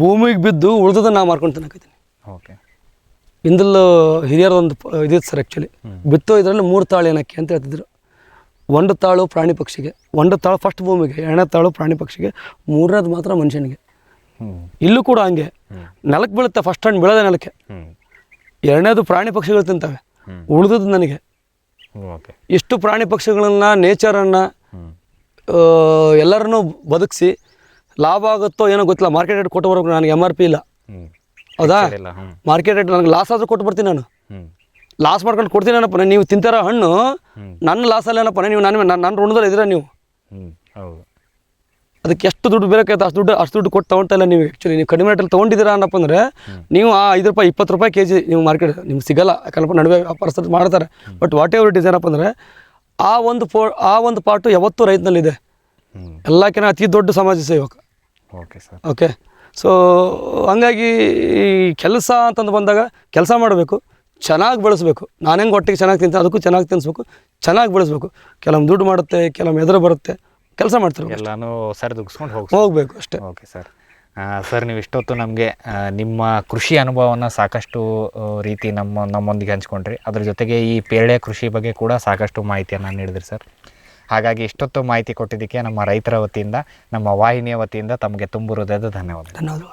[SPEAKER 4] ಭೂಮಿಗೆ ಬಿದ್ದು ಉಳಿದದನ್ನು ನಾವು ಮಾರ್ಕೊಂಡು ತಿನ್ನಕತ್ತೀನಿ.
[SPEAKER 3] ಓಕೆ
[SPEAKER 4] ಇಂದಲ್ಲೂ ಹಿರಿಯರದೊಂದು ಇದಿತ್ತು ಸರ್. ಆ್ಯಕ್ಚುಲಿ ಬಿತ್ತೋ ಇದರಲ್ಲಿ 3 ತಾಳು ಏನಕ್ಕೆ ಅಂತ ಹೇಳ್ತಿದ್ರು. 1 ತಾಳು ಪ್ರಾಣಿ ಪಕ್ಷಿಗೆ, 1 ತಾಳು ಫಸ್ಟ್ ಭೂಮಿಗೆ, 2ನೇ ತಾಳು ಪ್ರಾಣಿ ಪಕ್ಷಿಗೆ, 3ನೇದು ಮಾತ್ರ ಮನುಷ್ಯನಿಗೆ. ಇಲ್ಲೂ ಕೂಡ ಹಂಗೆ ನೆಲಕ್ಕೆ ಬೀಳುತ್ತೆ. ಫಸ್ಟ್ ಹಣ್ಣು ಬೀಳೋದೇ ನೆಲಕ್ಕೆ, 2ನೇದು ಪ್ರಾಣಿ ಪಕ್ಷಿಗಳು ತಿಂತವೆ, ಉಳಿದದ್ದು ನನಗೆ. ಇಷ್ಟು ಪ್ರಾಣಿ ಪಕ್ಷಿಗಳನ್ನ, ನೇಚರನ್ನು ಎಲ್ಲರನ್ನೂ ಬದುಕಿಸಿ ಲಾಭ ಆಗುತ್ತೋ ಏನೋ ಗೊತ್ತಿಲ್ಲ. ಮಾರ್ಕೆಟ್ ರೇಟ್ ಕೊಟ್ಟು ಬರೋಕೆ ನನಗೆ MRP ಇಲ್ಲ, ಹೌದಾ? ಮಾರ್ಕೆಟ್ ರೇಟ್ ನನಗೆ ಲಾಸ್ ಆದರೂ ಕೊಟ್ಟು ಬರ್ತೀನಿ. ನಾನು ಲಾಸ್ ಮಾಡ್ಕೊಂಡು ಕೊಡ್ತೀನಿ ಏನಪ್ಪ. ನೀವು ತಿಂತಾರ ಹಣ್ಣು ನನ್ನ ಲಾಸಲ್ಲಿ ಏನಪ್ಪ, ನೀವು ನನ್ನ ಋಣದಲ್ಲಿ ಇದ್ದೀರಾ ನೀವು. ಅದಕ್ಕೆ ಎಷ್ಟು ದುಡ್ಡು ಬೇಕಾಯ್ತು ಅಷ್ಟು ದುಡ್ಡು ಕೊಟ್ಟು ತೊಗೊಳ್ತಾ ಇಲ್ಲ ನೀವು. ಆ್ಯಕ್ಚುಲಿ ನೀವು ಕಡಿಮೆ ರೇಟಲ್ಲಿ ತೊಗೊಂಡಿದ್ದೀರಾ ಅನ್ನಪ್ಪ ಅಂದರೆ ನೀವು ಆ 5 ರೂಪಾಯಿ 20 ರೂಪಾಯಿ kg ನೀವು ಮಾರ್ಕೆಟ್ ನಿಮ್ಗೆ ಸಿಗೋಲ್ಲ. ಯಾಕಂದ್ರೆ ನಡುವೆ ವ್ಯಾಪಾರಸ್ಥರು ಮಾಡ್ತಾರೆ. But what ever it is ಏನಪ್ಪ ಅಂದರೆ ಆ ಒಂದು ಪಾರ್ಟು ಯಾವತ್ತೂ ರೈತನಲ್ಲಿದೆ. ಎಲ್ಲಕ್ಕಿಂತ ಅತಿ ದೊಡ್ಡ ಸಮಾಜ ಸೇವಕ.
[SPEAKER 3] Okay sir.
[SPEAKER 4] ಓಕೆ. ಸೊ ಹಂಗಾಗಿ ಈ ಕೆಲಸ ಅಂತಂದು ಬಂದಾಗ ಕೆಲಸ ಮಾಡಬೇಕು, ಚೆನ್ನಾಗಿ ಬೆಳೆಸ್ಬೇಕು. ನಾನು ಹೆಂಗೆ ಹೊಟ್ಟೆಗೆ ಚೆನ್ನಾಗಿ ತಿಂತ ಅದಕ್ಕೂ ಚೆನ್ನಾಗಿ ತಿನ್ನಿಸ್ಬೇಕು, ಚೆನ್ನಾಗಿ ಬೆಳೆಸ್ಬೇಕು. ಕೆಲವೊಮ್ಮೆ ದುಡ್ಡು ಮಾಡುತ್ತೆ, ಕೆಲವೊಮ್ಮೆ ಎದುರು ಬರುತ್ತೆ, ಕೆಲಸ ಮಾಡ್ತಾರೆ.
[SPEAKER 3] ಎಲ್ಲಾನು ಸರಿದೂಗಿಸ್ಕೊಂಡು
[SPEAKER 4] ಹೋಗ್ಬೇಕು ಅಷ್ಟೇ.
[SPEAKER 3] Okay sir. ಸರ್ ನೀವು ಇಷ್ಟೊತ್ತು ನಮಗೆ ನಿಮ್ಮ ಕೃಷಿ ಅನುಭವವನ್ನು ಸಾಕಷ್ಟು ರೀತಿ ನಮ್ಮೊಂದಿಗೆ ಹಂಚ್ಕೊಂಡ್ರಿ. ಅದ್ರ ಜೊತೆಗೆ ಈ ಪೇರಳೆ ಕೃಷಿ ಬಗ್ಗೆ ಕೂಡ ಸಾಕಷ್ಟು ಮಾಹಿತಿಯನ್ನು ನೀಡಿದ್ರಿ ಸರ್. ಹಾಗಾಗಿ ಇಷ್ಟೊತ್ತು ಮಾಹಿತಿ ಕೊಟ್ಟಿದ್ದಕ್ಕೆ ನಮ್ಮ ರೈತರ ವತಿಯಿಂದ, ನಮ್ಮ ವಾಹಿನಿಯ ವತಿಯಿಂದ ತಮಗೆ ತುಂಬ ಹೃದಯದ ಧನ್ಯವಾದಗಳು.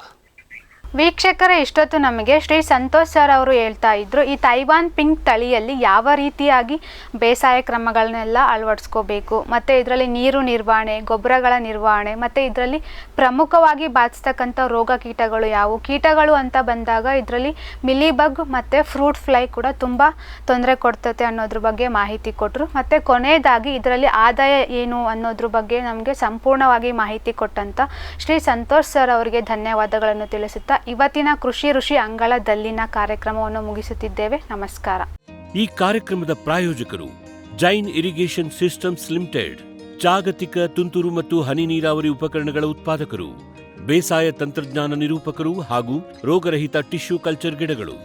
[SPEAKER 2] ವೀಕ್ಷಕರೇ, ಇಷ್ಟೊತ್ತು ನಮಗೆ ಶ್ರೀ ಸಂತೋಷ್ ಸರ್ ಅವರು ಹೇಳ್ತಾ ಇದ್ರು ಈ ತೈವಾನ್ ಪಿಂಕ್ ತಳಿಯಲ್ಲಿ ಯಾವ ರೀತಿಯಾಗಿ ಬೇಸಾಯ ಕ್ರಮಗಳನ್ನೆಲ್ಲ ಅಳವಡಿಸ್ಕೋಬೇಕು, ಮತ್ತು ಇದರಲ್ಲಿ ನೀರು ನಿರ್ವಹಣೆ, ಗೊಬ್ಬರಗಳ ನಿರ್ವಹಣೆ, ಮತ್ತು ಇದರಲ್ಲಿ ಪ್ರಮುಖವಾಗಿ ಬಾಧಿಸ್ತಕ್ಕಂಥ ರೋಗ ಕೀಟಗಳು ಯಾವುವು, ಕೀಟಗಳು ಅಂತ ಬಂದಾಗ ಇದರಲ್ಲಿ ಮಿಲಿಬಗ್ ಮತ್ತು ಫ್ರೂಟ್ ಫ್ಲೈ ಕೂಡ ತುಂಬ ತೊಂದರೆ ಕೊಡ್ತತೆ ಅನ್ನೋದ್ರ ಬಗ್ಗೆ ಮಾಹಿತಿ ಕೊಟ್ಟರು. ಮತ್ತು ಕೊನೆಯದಾಗಿ ಇದರಲ್ಲಿ ಆದಾಯ ಏನು ಅನ್ನೋದ್ರ ಬಗ್ಗೆ ನಮಗೆ ಸಂಪೂರ್ಣವಾಗಿ ಮಾಹಿತಿ ಕೊಟ್ಟಂಥ ಶ್ರೀ ಸಂತೋಷ್ ಸರ್ ಅವರಿಗೆ ಧನ್ಯವಾದಗಳನ್ನು ತಿಳಿಸುತ್ತಾ ಇವತ್ತಿನ ಕೃಷಿ ಋಷಿ ಅಂಗಳದಲ್ಲಿನ ಕಾರ್ಯಕ್ರಮವನ್ನು ಮುಗಿಸುತ್ತಿದ್ದೇವೆ. ನಮಸ್ಕಾರ.
[SPEAKER 1] ಈ ಕಾರ್ಯಕ್ರಮದ ಪ್ರಾಯೋಜಕರು ಜೈನ್ ಇರಿಗೇಷನ್ ಸಿಸ್ಟಮ್ಸ್ ಲಿಮಿಟೆಡ್, ಜಾಗತಿಕ ತುಂತುರು ಮತ್ತು ಹನಿ ನೀರಾವರಿ ಉಪಕರಣಗಳ ಉತ್ಪಾದಕರು, ಬೇಸಾಯ ತಂತ್ರಜ್ಞಾನ ನಿರೂಪಕರು ಹಾಗೂ ರೋಗರಹಿತ ಟಿಶ್ಯೂ ಕಲ್ಚರ್ ಗಿಡಗಳು.